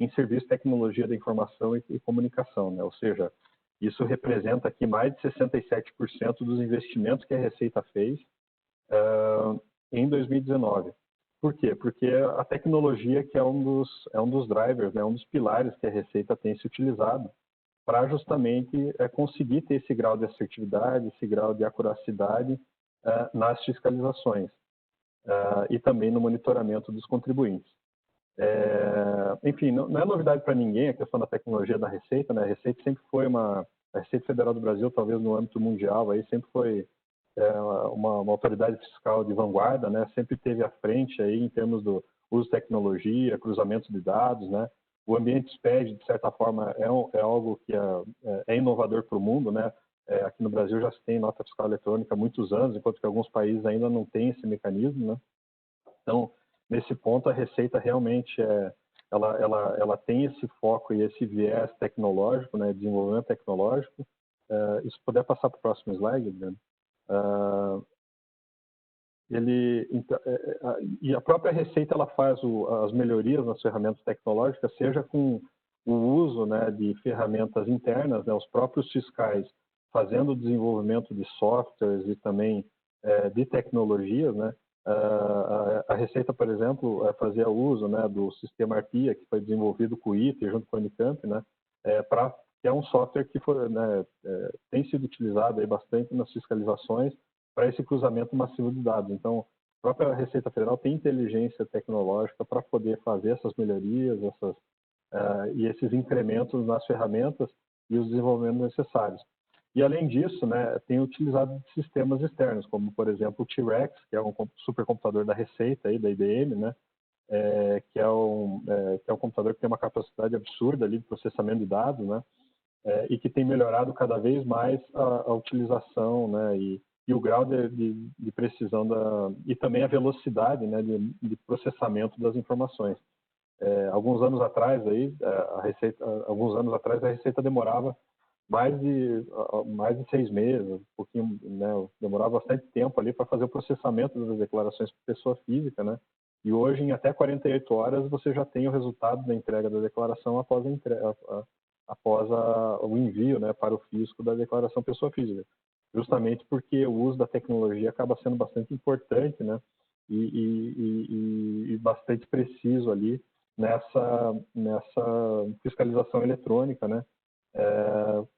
em serviço de tecnologia da informação e comunicação, né? Ou seja, isso representa aqui mais de 67% dos investimentos que a Receita fez em 2019. Por quê? Porque a tecnologia que é um dos drivers, né? Um dos pilares que a Receita tem se utilizado para justamente conseguir ter esse grau de assertividade, esse grau de acuracidade nas fiscalizações e também no monitoramento dos contribuintes. Enfim, não é novidade para ninguém a questão da tecnologia da Receita, né? A Receita sempre foi a Receita Federal do Brasil, talvez no âmbito mundial, aí sempre foi uma autoridade fiscal de vanguarda, né? Sempre esteve à frente aí em termos do uso de tecnologia, cruzamento de dados, né? O ambiente SPED, de certa forma, é algo que é inovador para o mundo, né? Aqui no Brasil já se tem nota fiscal eletrônica há muitos anos, enquanto que alguns países ainda não têm esse mecanismo, né? Então, nesse ponto, a Receita realmente ela tem esse foco e esse viés tecnológico, né, desenvolvimento tecnológico. E se puder passar para o próximo slide, Adriano. E a própria Receita ela faz as melhorias nas ferramentas tecnológicas, seja com o uso, né, de ferramentas internas, né, os próprios fiscais fazendo o desenvolvimento de softwares e também de tecnologias, né. A Receita, por exemplo, fazia uso, né, do sistema ARPIA, que foi desenvolvido com o ITA junto com a Unicamp, né, que é um software que tem sido utilizado aí bastante nas fiscalizações para esse cruzamento massivo de dados. Então, a própria Receita Federal tem inteligência tecnológica para poder fazer essas melhorias e esses incrementos nas ferramentas e os desenvolvimentos necessários. E, além disso, né, tem utilizado sistemas externos, como, por exemplo, o T-Rex, que é um supercomputador da Receita, aí, da IBM, né, que é um computador que tem uma capacidade absurda ali de processamento de dados, né, e que tem melhorado cada vez mais a utilização, né, e o grau de precisão e também a velocidade, né, de processamento das informações. Alguns anos atrás a Receita demorava mais de 6 meses, um pouquinho, né, demorava bastante tempo ali para fazer o processamento das declarações por pessoa física, né? E hoje, em até 48 horas, você já tem o resultado da entrega da declaração após o envio, né, para o fisco da declaração pessoa física. Justamente porque o uso da tecnologia acaba sendo bastante importante, né? E bastante preciso ali nessa fiscalização eletrônica, né?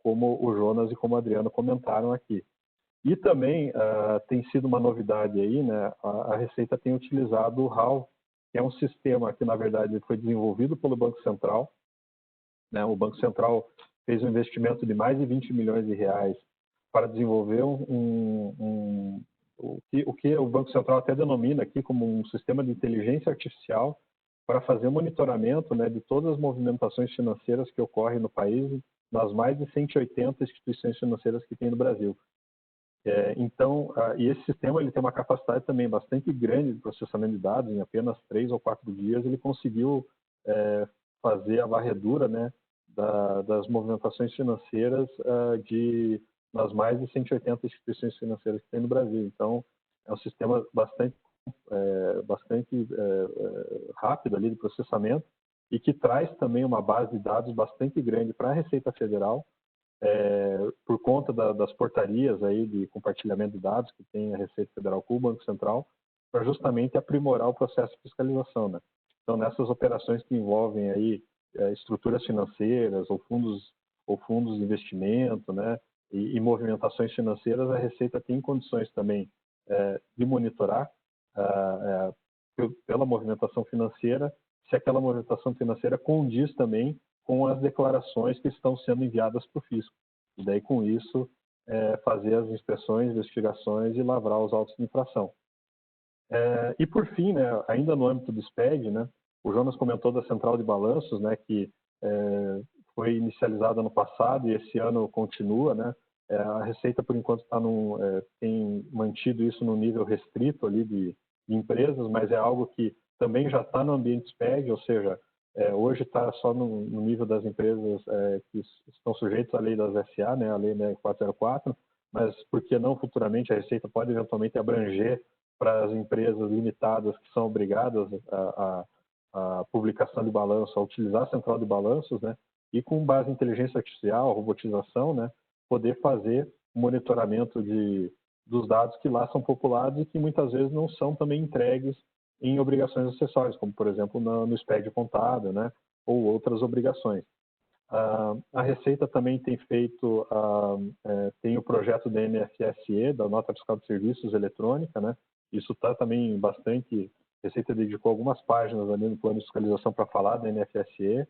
Como o Jonas e como o Adriano comentaram aqui. E também tem sido uma novidade aí, né? A Receita tem utilizado o RAL, que é um sistema que, na verdade, foi desenvolvido pelo Banco Central, né? O Banco Central fez um investimento de mais de 20 milhões de reais para desenvolver o que o Banco Central até denomina aqui como um sistema de inteligência artificial para fazer o monitoramento, né, de todas as movimentações financeiras que ocorrem no país, nas mais de 180 instituições financeiras que tem no Brasil. Então, e esse sistema ele tem uma capacidade também bastante grande de processamento de dados. Em apenas 3 ou 4 dias ele conseguiu fazer a varredura, né, das movimentações financeiras das mais de 180 instituições financeiras que tem no Brasil. Então, é um sistema bastante rápido ali de processamento e que traz também uma base de dados bastante grande para a Receita Federal, por conta das portarias aí de compartilhamento de dados que tem a Receita Federal com o Banco Central, para justamente aprimorar o processo de fiscalização, né? Então, nessas operações que envolvem aí estruturas financeiras ou fundos de investimento, né, e movimentações financeiras, a Receita tem condições também de monitorar pela movimentação financeira, se aquela movimentação financeira condiz também com as declarações que estão sendo enviadas para o fisco. E daí, com isso, fazer as inspeções, investigações e lavrar os autos de infração. E, por fim, né, ainda no âmbito do SPED, né, o Jonas comentou da Central de Balanços, né, que foi inicializada no passado e esse ano continua, né? A Receita, por enquanto, tem mantido isso no nível restrito ali de empresas, mas é algo que também já está no ambiente SPED, ou seja, hoje está só no nível das empresas que estão sujeitas à lei das SA, né, a lei 404, mas por que não futuramente a Receita pode eventualmente abranger para as empresas limitadas que são obrigadas a publicação de balanço, a utilizar a Central de Balanços, né, e com base em inteligência artificial, robotização, né, poder fazer o monitoramento dos dados que lá são populados e que muitas vezes não são também entregues em obrigações acessórias, como, por exemplo, no SPED contábil, né, ou outras obrigações. A Receita também tem feito, tem o projeto da NFSE, da Nota Fiscal de Serviços Eletrônica, né, isso está também bastante, a Receita dedicou algumas páginas ali no plano de fiscalização para falar da NFSE,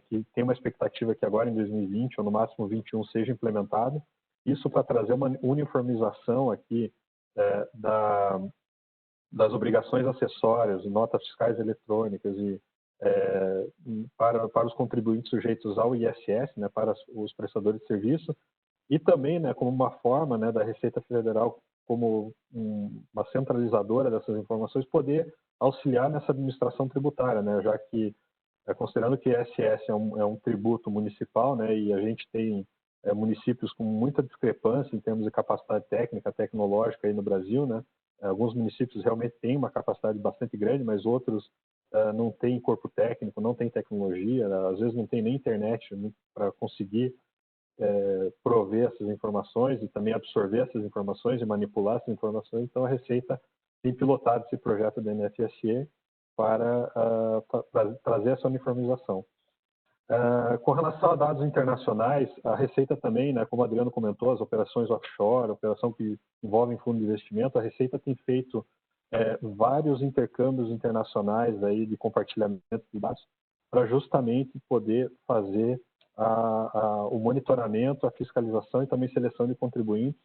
que tem uma expectativa que agora em 2020 ou no máximo 2021 seja implementado. Isso para trazer uma uniformização aqui das obrigações acessórias, notas fiscais eletrônicas e para os contribuintes sujeitos ao ISS, né, para os prestadores de serviço, e também, né, como uma forma, né, da Receita Federal, como uma centralizadora dessas informações, poder auxiliar nessa administração tributária, né, já que considerando que ISS é um tributo municipal, né, e a gente tem municípios com muita discrepância em termos de capacidade técnica, tecnológica aí no Brasil, né? Alguns municípios realmente têm uma capacidade bastante grande, mas outros não têm corpo técnico, não têm tecnologia, às vezes não tem nem internet, né, para conseguir prover essas informações e também absorver essas informações e manipular essas informações. Então, a Receita tem pilotado esse projeto da NFSE para trazer essa uniformização. Com relação a dados internacionais, a Receita também, né, como o Adriano comentou, as operações offshore, operação que envolvem fundo de investimento, a Receita tem feito vários intercâmbios internacionais aí de compartilhamento de dados para justamente poder fazer o monitoramento, a fiscalização e também seleção de contribuintes,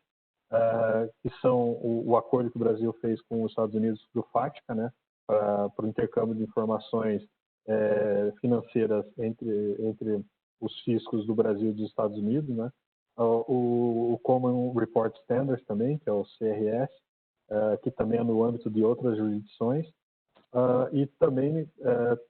que são o acordo que o Brasil fez com os Estados Unidos do FATCA, né, para o intercâmbio de informações financeiras entre os fiscos do Brasil e dos Estados Unidos, né? O Common Report Standards também, que é o CRS, que também é no âmbito de outras jurisdições, e também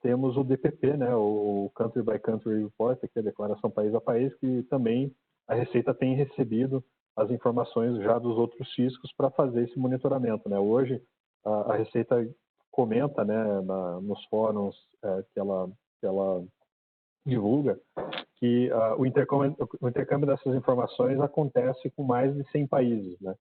temos o DPP, né? O Country by Country Report, que é a declaração país a país, que também a Receita tem recebido as informações já dos outros fiscos para fazer esse monitoramento, né? Hoje, a Receita comenta, né, nos fóruns que ela divulga, que o intercâmbio dessas informações acontece com mais de 100 países, né?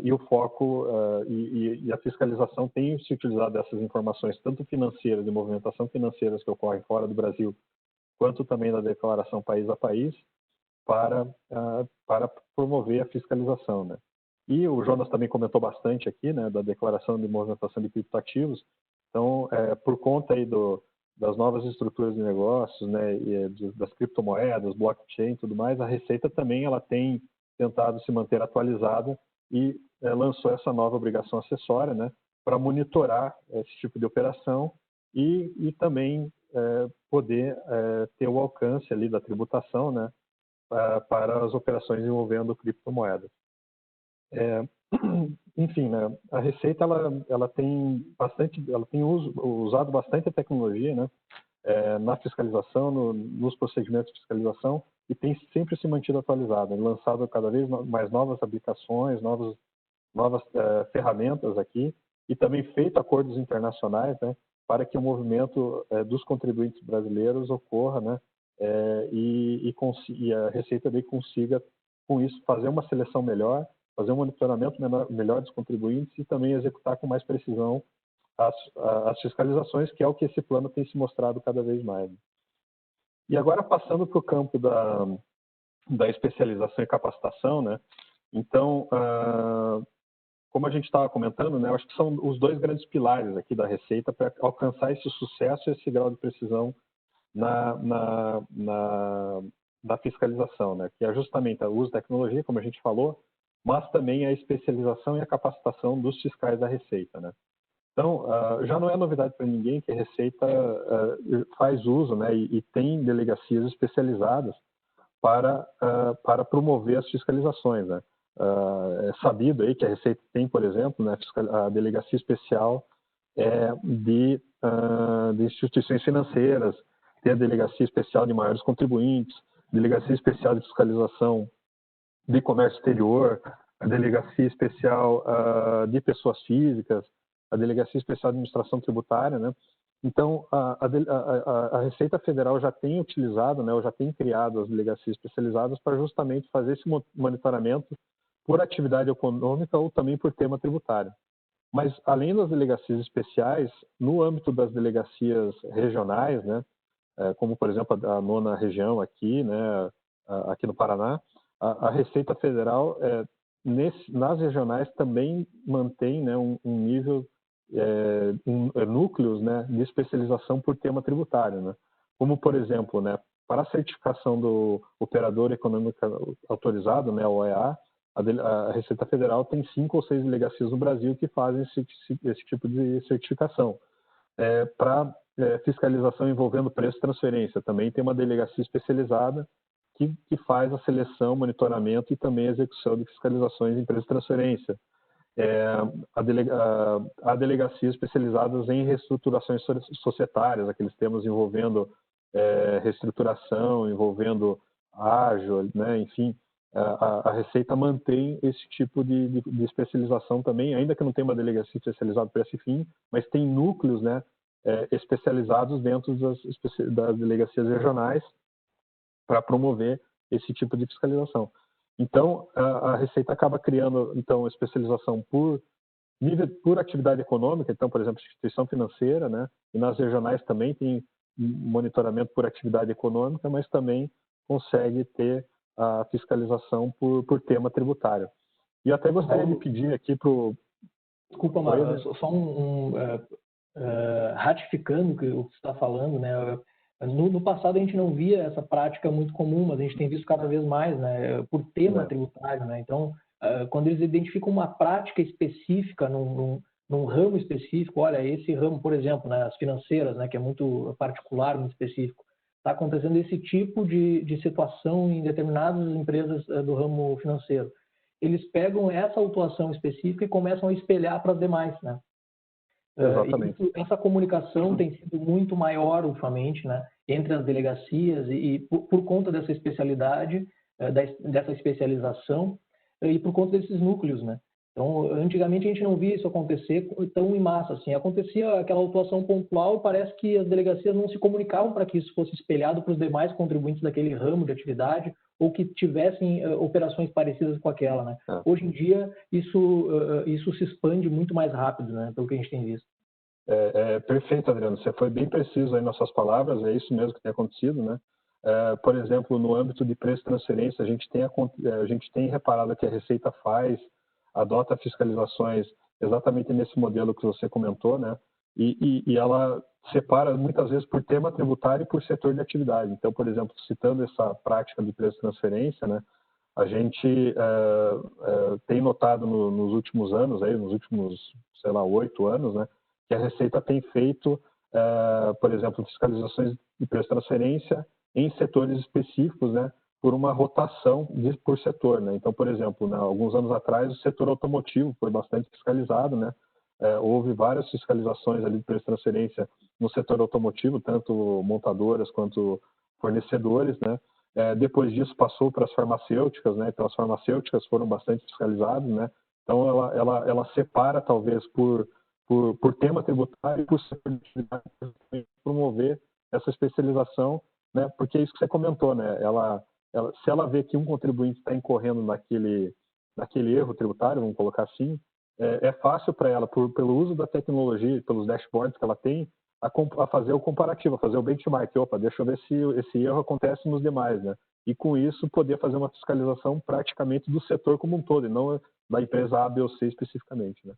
E o foco e a fiscalização tem se utilizado dessas informações, tanto financeiras, de movimentação financeiras que ocorrem fora do Brasil, quanto também da declaração país a país, para promover a fiscalização, né? E o Jonas também comentou bastante aqui, né, da declaração de movimentação de criptoativos. Então, por conta aí das novas estruturas de negócios, né, e das criptomoedas, blockchain e tudo mais, a Receita também ela tem tentado se manter atualizada e lançou essa nova obrigação acessória, né, para monitorar esse tipo de operação e também poder ter o alcance ali da tributação, né, para as operações envolvendo criptomoedas. Enfim, né, a Receita ela tem usado bastante a tecnologia, né, na fiscalização, nos procedimentos de fiscalização, e tem sempre se mantido atualizada, lançado cada vez mais novas aplicações, novas ferramentas aqui, e também feito acordos internacionais, né, para que o movimento dos contribuintes brasileiros ocorra, né, e a Receita daí consiga, com isso, fazer uma seleção melhor, fazer um monitoramento melhor dos contribuintes e também executar com mais precisão as fiscalizações, que é o que esse plano tem se mostrado cada vez mais. E agora, passando para o campo da especialização e capacitação, né? Então, como a gente estava comentando, né, eu acho que são os dois grandes pilares aqui da Receita para alcançar esse sucesso e esse grau de precisão na fiscalização, né? Que é justamente o uso da tecnologia, como a gente falou, mas também a especialização e a capacitação dos fiscais da Receita, né? Então, já não é novidade para ninguém que a Receita faz uso, né, e tem delegacias especializadas para promover as fiscalizações, né? É sabido aí que a Receita tem, por exemplo, né, a delegacia especial de instituições financeiras, tem a delegacia especial de maiores contribuintes, delegacia especial de fiscalização de comércio exterior, a delegacia especial de pessoas físicas, a delegacia especial de administração tributária, né? Então, a Receita Federal já tem utilizado, né, ou já tem criado as delegacias especializadas para justamente fazer esse monitoramento por atividade econômica ou também por tema tributário. Mas, além das delegacias especiais, no âmbito das delegacias regionais, né, como, por exemplo, a 9ª região aqui, né, aqui no Paraná, a Receita Federal, nas regionais, também mantém, né, um nível, núcleos, né, de especialização por tema tributário, né? Como, por exemplo, né, para a certificação do Operador Econômico Autorizado, né, OEA, a Receita Federal tem 5 ou 6 delegacias no Brasil que fazem esse tipo de certificação. Para fiscalização envolvendo preço e transferência, também tem uma delegacia especializada que faz a seleção, monitoramento e também a execução de fiscalizações em preço de transferência. Há delegacias especializadas em reestruturações societárias, aqueles temas envolvendo reestruturação, envolvendo ágio, né? Enfim, a Receita mantém esse tipo de especialização também, ainda que não tenha uma delegacia especializada para esse fim, mas tem núcleos, né, especializados dentro das delegacias regionais para promover esse tipo de fiscalização. Então, a Receita acaba criando, então, especialização por atividade econômica, então, por exemplo, instituição financeira, né? E nas regionais também tem monitoramento por atividade econômica, mas também consegue ter a fiscalização por tema tributário. E até gostaria de pedir aqui para o... Desculpa, Mário, só ratificando o que você está falando, né? No passado a gente não via essa prática muito comum, mas a gente tem visto cada vez mais, né, por tema tributário, né? Então, quando eles identificam uma prática específica num ramo específico, olha, esse ramo, por exemplo, né, as financeiras, né, que é muito particular, muito específico, está acontecendo esse tipo de situação em determinadas empresas do ramo financeiro. Eles pegam essa autuação específica e começam a espelhar para as demais, né? Exatamente. Essa comunicação tem sido muito maior ultimamente, né, entre as delegacias e por conta dessa especialidade, dessa especialização e por conta desses núcleos, né? Então, antigamente a gente não via isso acontecer tão em massa, assim. Acontecia aquela autuação pontual, parece que as delegacias não se comunicavam para que isso fosse espelhado para os demais contribuintes daquele ramo de atividade ou que tivessem operações parecidas com aquela, né? Hoje em dia, isso se expande muito mais rápido, né? Pelo que a gente tem visto. Perfeito, Adriano. Você foi bem preciso aí nas suas palavras, é isso mesmo que tem acontecido, né? Por exemplo, no âmbito de preço de transferência, a gente tem reparado que a Receita adota fiscalizações exatamente nesse modelo que você comentou, né? E ela separa muitas vezes por tema tributário e por setor de atividade. Então, por exemplo, citando essa prática de preço de transferência, né? A gente tem notado nos últimos anos, nos últimos, 8 anos, né? Que a Receita tem feito, por exemplo, fiscalizações de preço de transferência em setores específicos, né? Por uma rotação por setor, né? Então, por exemplo, né, alguns anos atrás, o setor automotivo foi bastante fiscalizado, né? Houve várias fiscalizações ali de preço de transferência no setor automotivo, tanto montadoras quanto fornecedores, né? Depois disso passou para as farmacêuticas, né? Então, as farmacêuticas foram bastante fiscalizadas, né? Então, ela separa, talvez, por tema tributário e por setor de atividade, para promover essa especialização, né? Porque é isso que você comentou, né? Se ela vê que um contribuinte está incorrendo naquele erro tributário, vamos colocar assim, é fácil para ela, pelo uso da tecnologia, pelos dashboards que ela tem, a fazer o comparativo, a fazer o benchmark. Opa, deixa eu ver se esse erro acontece nos demais, né? E com isso poder fazer uma fiscalização praticamente do setor como um todo, e não da empresa A, B ou C especificamente, né?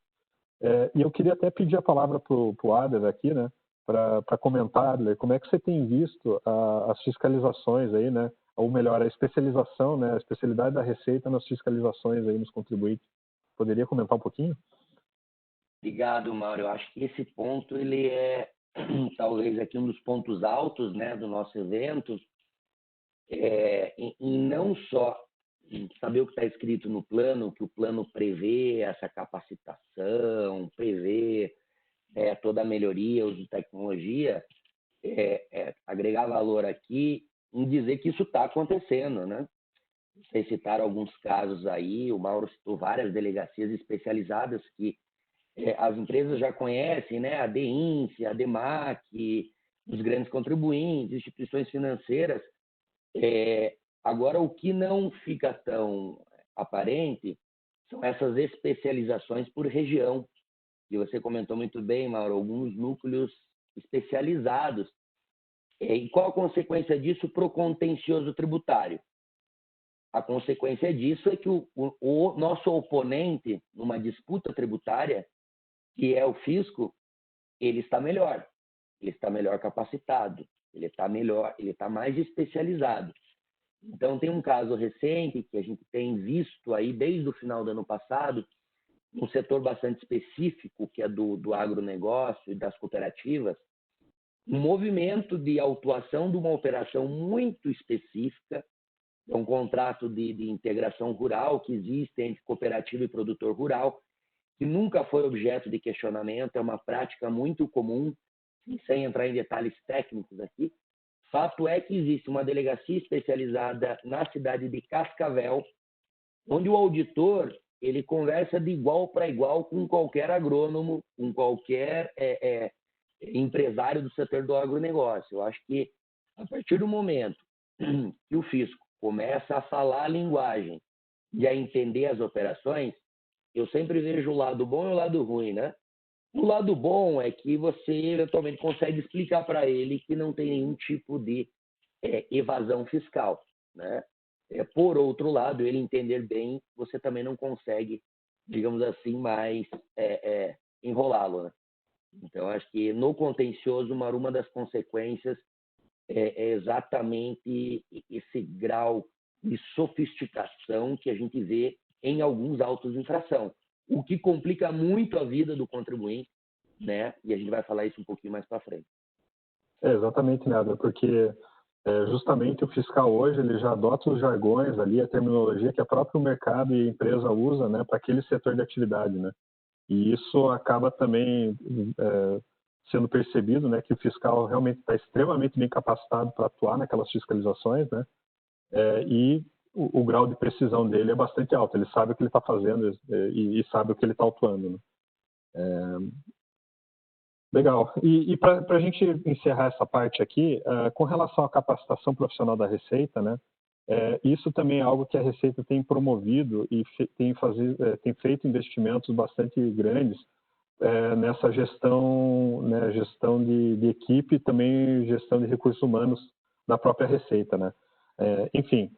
E eu queria até pedir a palavra para o Ader aqui, né? Para comentar, como é que você tem visto as fiscalizações aí, né? Ou melhor, a especialização, né? A especialidade da Receita nas fiscalizações aí nos contribuintes. Poderia comentar um pouquinho? Obrigado, Mauro. Eu acho que esse ponto ele é talvez aqui um dos pontos altos, né, do nosso evento, em não só saber o que está escrito no plano, que o plano prevê essa capacitação, prevê toda a melhoria, uso de tecnologia, agregar valor aqui em dizer que isso está acontecendo, né? Vocês citaram alguns casos aí, o Mauro citou várias delegacias especializadas que as empresas já conhecem, né? A DEINFE, a DEMAC, os grandes contribuintes, instituições financeiras. Agora, o que não fica tão aparente são essas especializações por região. E você comentou muito bem, Mauro, alguns núcleos especializados. E qual a consequência disso para o contencioso tributário? A consequência disso é que o nosso oponente, numa disputa tributária, que é o fisco, ele está melhor capacitado, ele está mais especializado. Então, tem um caso recente que a gente tem visto aí desde o final do ano passado, um setor bastante específico, que é do agronegócio e das cooperativas, um movimento de autuação de uma operação muito específica, é um contrato de integração rural que existe entre cooperativa e produtor rural, que nunca foi objeto de questionamento, é uma prática muito comum, sem entrar em detalhes técnicos aqui. Fato é que existe uma delegacia especializada na cidade de Cascavel, onde o auditor ele conversa de igual para igual com qualquer agrônomo, com qualquer empresário do setor do agronegócio. Eu acho que, a partir do momento que o fisco começa a falar a linguagem e a entender as operações, eu sempre vejo o lado bom e o lado ruim, né? O lado bom é que você eventualmente consegue explicar para ele que não tem nenhum tipo de evasão fiscal, né? Por outro lado, ele entender bem, você também não consegue, digamos assim, mais enrolá-lo, né? Então, acho que no contencioso, uma das consequências é exatamente esse grau de sofisticação que a gente vê em alguns autos de infração, o que complica muito a vida do contribuinte, né? E a gente vai falar isso um pouquinho mais para frente. Exatamente, Nada, porque justamente o fiscal hoje ele já adota os jargões ali, a terminologia que o próprio mercado e a empresa usa, né, para aquele setor de atividade, né? E isso acaba também sendo percebido, né, que o fiscal realmente está extremamente bem capacitado para atuar naquelas fiscalizações, né? E o grau de precisão dele é bastante alto. Ele sabe o que ele está fazendo e sabe o que ele está autuando, né? Legal. E para a gente encerrar essa parte aqui, com relação à capacitação profissional da Receita, né? Isso também é algo que a Receita tem promovido e tem feito investimentos bastante grandes nessa gestão, né, gestão de equipe e também gestão de recursos humanos da própria Receita, né? Enfim,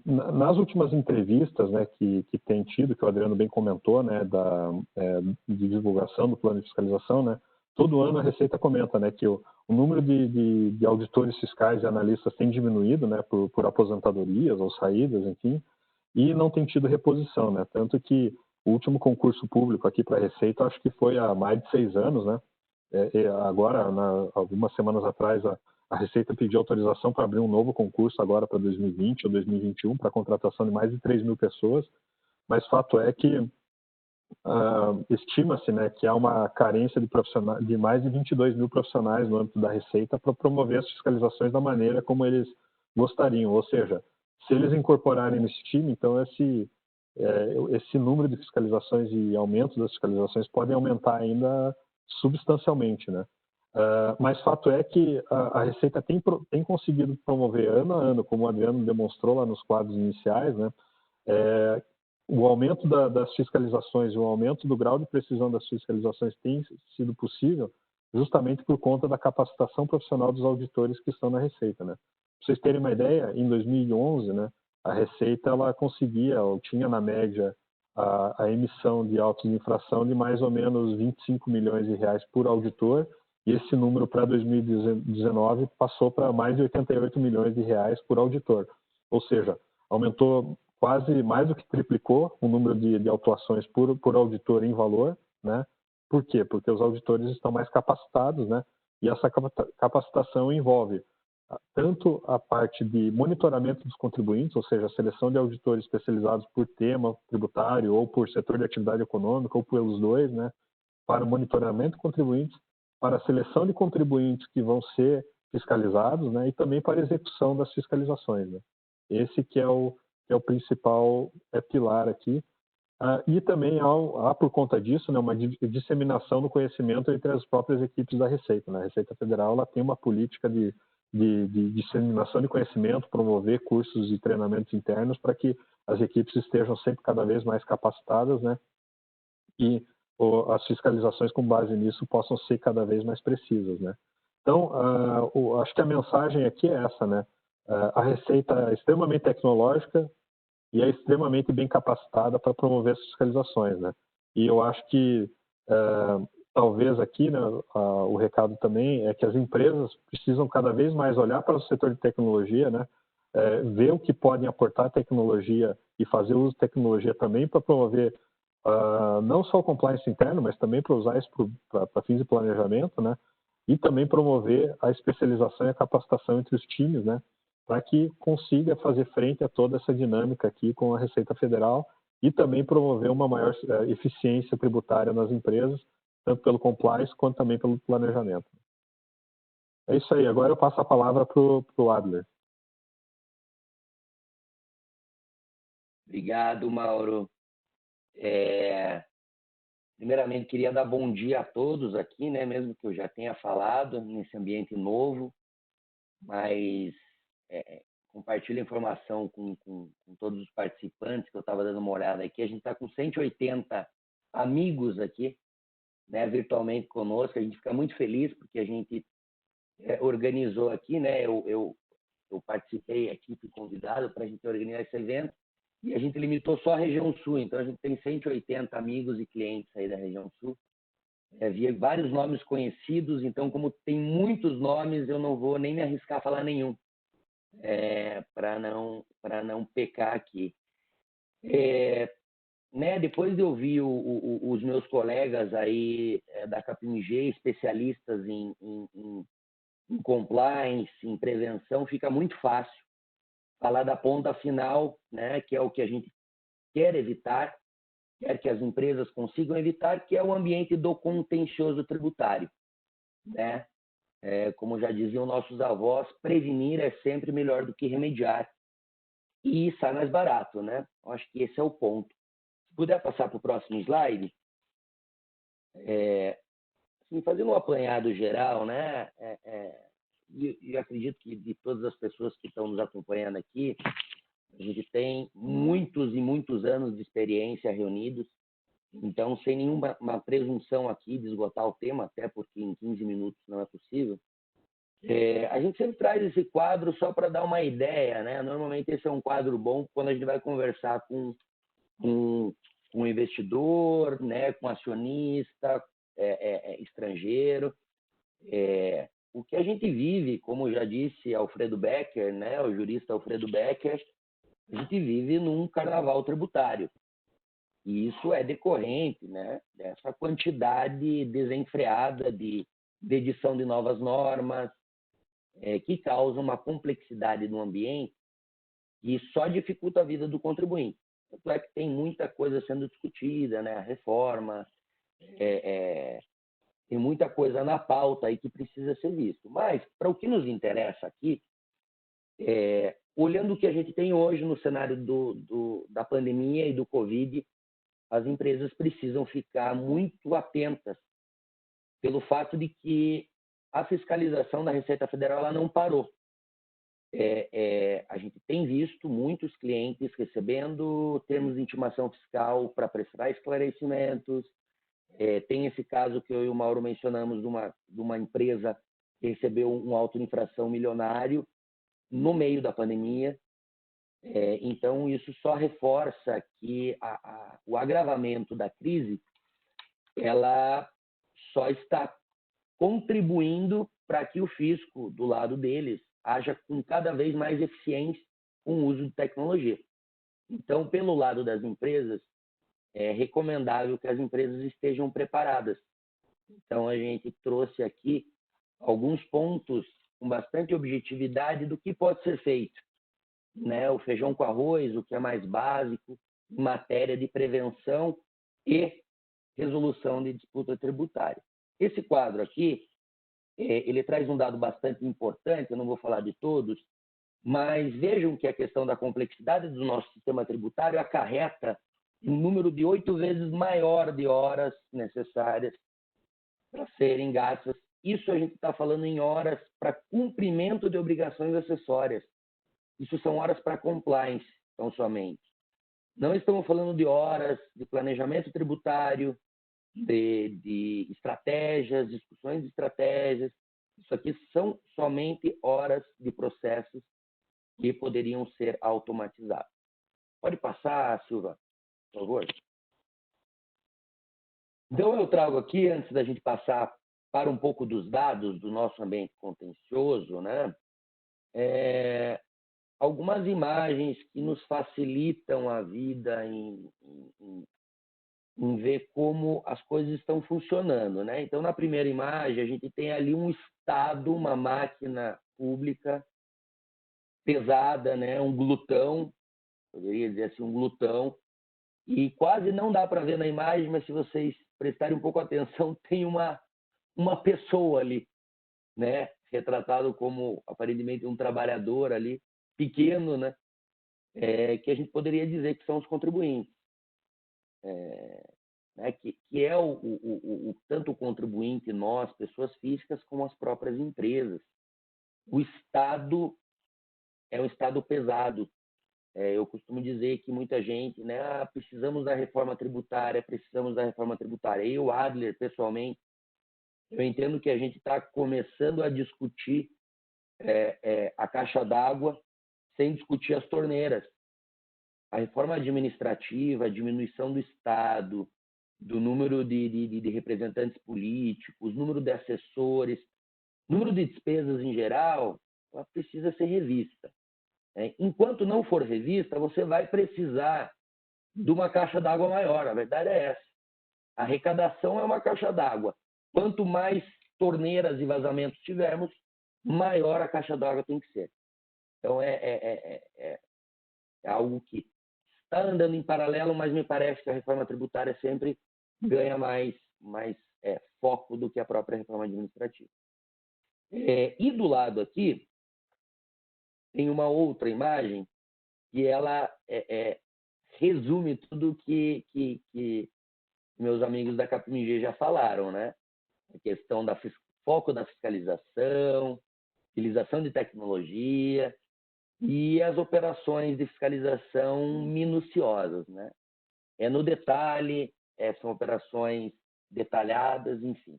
nas últimas entrevistas, né, que tem tido, que o Adriano bem comentou, né, de divulgação do plano de fiscalização, né, todo ano a Receita comenta, né, que o número de auditores fiscais e analistas tem diminuído, né, por aposentadorias ou saídas, enfim, e não tem tido reposição, né, tanto que o último concurso público aqui para a Receita, acho que foi há mais de 6 anos, né, agora, algumas semanas atrás, a Receita pediu autorização para abrir um novo concurso agora para 2020 ou 2021 para a contratação de mais de 3 mil pessoas, mas fato é que estima-se, né, que há uma carência de mais de 22 mil profissionais no âmbito da Receita para promover as fiscalizações da maneira como eles gostariam, ou seja, se eles incorporarem nesse time, então esse número de fiscalizações e aumento das fiscalizações podem aumentar ainda substancialmente, né? Mas fato é que a Receita tem conseguido promover ano a ano, como o Adriano demonstrou lá nos quadros iniciais, né, o aumento das fiscalizações e o aumento do grau de precisão das fiscalizações tem sido possível justamente por conta da capacitação profissional dos auditores que estão na Receita, né? Para vocês terem uma ideia, em 2011, né, a Receita ela conseguia, ou tinha na média, a emissão de autos de infração de mais ou menos 25 milhões de reais por auditor, e esse número para 2019 passou para mais de 88 milhões de reais por auditor. Ou seja, aumentou quase mais do que triplicou o número de autuações por auditor em valor, né? Por quê? Porque os auditores estão mais capacitados, né? E essa capacitação envolve tanto a parte de monitoramento dos contribuintes, ou seja, a seleção de auditores especializados por tema tributário ou por setor de atividade econômica ou pelos dois, né? Para o monitoramento de contribuintes, para a seleção de contribuintes que vão ser fiscalizados, né, e também para a execução das fiscalizações, né? Esse que é o principal pilar aqui. E também há, por conta disso, né, uma disseminação do conhecimento entre as próprias equipes da Receita, né? A Receita Federal ela tem uma política de disseminação de conhecimento, promover cursos e treinamentos internos para que as equipes estejam sempre cada vez mais capacitadas, né? E as fiscalizações com base nisso possam ser cada vez mais precisas, né? Então, acho que a mensagem aqui é essa, né? A Receita é extremamente tecnológica e é extremamente bem capacitada para promover as fiscalizações, né? E eu acho que talvez aqui, né, o recado também é que as empresas precisam cada vez mais olhar para o setor de tecnologia, né? Ver o que podem aportar tecnologia e fazer uso de tecnologia também para promover não só o compliance interno, mas também para usar isso para fins de planejamento, né? E também promover a especialização e a capacitação entre os times, né? Para que consiga fazer frente a toda essa dinâmica aqui com a Receita Federal e também promover uma maior eficiência tributária nas empresas, tanto pelo compliance quanto também pelo planejamento. É isso aí. Agora eu passo a palavra para o Adler. Obrigado, Mauro. Primeiramente, queria dar bom dia a todos aqui, né? Mesmo que eu já tenha falado nesse ambiente novo, mas compartilho a informação com todos os participantes que eu estava dando uma olhada aqui. A gente está com 180 amigos aqui, né, virtualmente conosco. A gente fica muito feliz porque a gente organizou aqui, né? Eu participei aqui, fui convidado para a gente organizar esse evento. E a gente limitou só a região sul, então a gente tem 180 amigos e clientes aí da região sul. Havia vários nomes conhecidos, então como tem muitos nomes, eu não vou nem me arriscar a falar nenhum, para não pecar aqui. Né, depois de ouvir os meus colegas aí da KPMG, especialistas em compliance, em prevenção, fica muito fácil falar da ponta final, né, que é o que a gente quer evitar, quer que as empresas consigam evitar, que é o ambiente do contencioso tributário, né? Como já diziam nossos avós, prevenir é sempre melhor do que remediar. e sai mais barato, né? Eu acho que esse é o ponto. Se puder passar para o próximo slide, assim, fazendo um apanhado geral, né? E acredito que de todas as pessoas que estão nos acompanhando aqui, a gente tem muitos e muitos anos de experiência reunidos, então, sem nenhuma presunção aqui de esgotar o tema, até porque em 15 minutos não é possível, a gente sempre traz esse quadro só para dar uma ideia, né? Normalmente esse é um quadro bom quando a gente vai conversar com um investidor, né? Com acionista estrangeiro. O que a gente vive, como já disse Alfredo Becker, né? O jurista Alfredo Becker, a gente vive num carnaval tributário. E isso é decorrente, né, dessa quantidade desenfreada de edição de novas normas, que causa uma complexidade no ambiente e só dificulta a vida do contribuinte. Tanto é que tem muita coisa sendo discutida, né, a reforma, tem muita coisa na pauta aí que precisa ser visto. Mas, para o que nos interessa aqui, olhando o que a gente tem hoje no cenário da pandemia e do Covid, as empresas precisam ficar muito atentas pelo fato de que a fiscalização da Receita Federal ela não parou. A gente tem visto muitos clientes recebendo termos de intimação fiscal para prestar esclarecimentos. Tem esse caso que eu e o Mauro mencionamos de uma empresa que recebeu um auto de infração milionário no meio da pandemia. Então, isso só reforça que o agravamento da crise ela só está contribuindo para que o fisco, do lado deles, haja com cada vez mais eficiência com o uso de tecnologia. Então, pelo lado das empresas, é recomendável que as empresas estejam preparadas. Então, a gente trouxe aqui alguns pontos com bastante objetividade do que pode ser feito. Né, o feijão com arroz, o que é mais básico, em matéria de prevenção e resolução de disputa tributária. Esse quadro aqui, ele traz um dado bastante importante, eu não vou falar de todos, mas vejam que a questão da complexidade do nosso sistema tributário acarreta um número de 8 vezes maior de horas necessárias para serem gastas. Isso a gente está falando em horas para cumprimento de obrigações acessórias. Isso são horas para compliance, então somente. Não estamos falando de horas de planejamento tributário, de estratégias, discussões de estratégias. Isso aqui são somente horas de processos que poderiam ser automatizados. Pode passar, Silva, por favor. Então, eu trago aqui, antes da gente passar para um pouco dos dados do nosso ambiente contencioso, né? Algumas imagens que nos facilitam a vida em ver como as coisas estão funcionando, né? Então, na primeira imagem, a gente tem ali um Estado, uma máquina pública pesada, né? Um glutão, poderia dizer assim, um glutão, e quase não dá para ver na imagem, mas se vocês prestarem um pouco atenção, tem uma pessoa ali, né? Retratado como, aparentemente, um trabalhador ali, pequeno, né? Que a gente poderia dizer que são os contribuintes. Né? Que é tanto o contribuinte, nós, pessoas físicas, como as próprias empresas. O Estado é um Estado pesado. Eu costumo dizer que muita gente, né? Precisamos da reforma tributária, precisamos da reforma tributária. Eu, Adler, pessoalmente, eu entendo que a gente está começando a discutir a caixa d'água sem discutir as torneiras. A reforma administrativa, a diminuição do Estado, do número de representantes políticos, número de assessores, número de despesas em geral, ela precisa ser revista. Enquanto não for revista, você vai precisar de uma caixa d'água maior. A verdade é essa. A arrecadação é uma caixa d'água. Quanto mais torneiras e vazamentos tivermos, maior a caixa d'água tem que ser. Então, é algo que está andando em paralelo, mas me parece que a reforma tributária sempre ganha mais foco do que a própria reforma administrativa. E do lado aqui, tem uma outra imagem que ela resume tudo que meus amigos da KPMG já falaram, né? A questão da foco da fiscalização, utilização de tecnologia e as operações de fiscalização minuciosas, né? No detalhe, são operações detalhadas, enfim.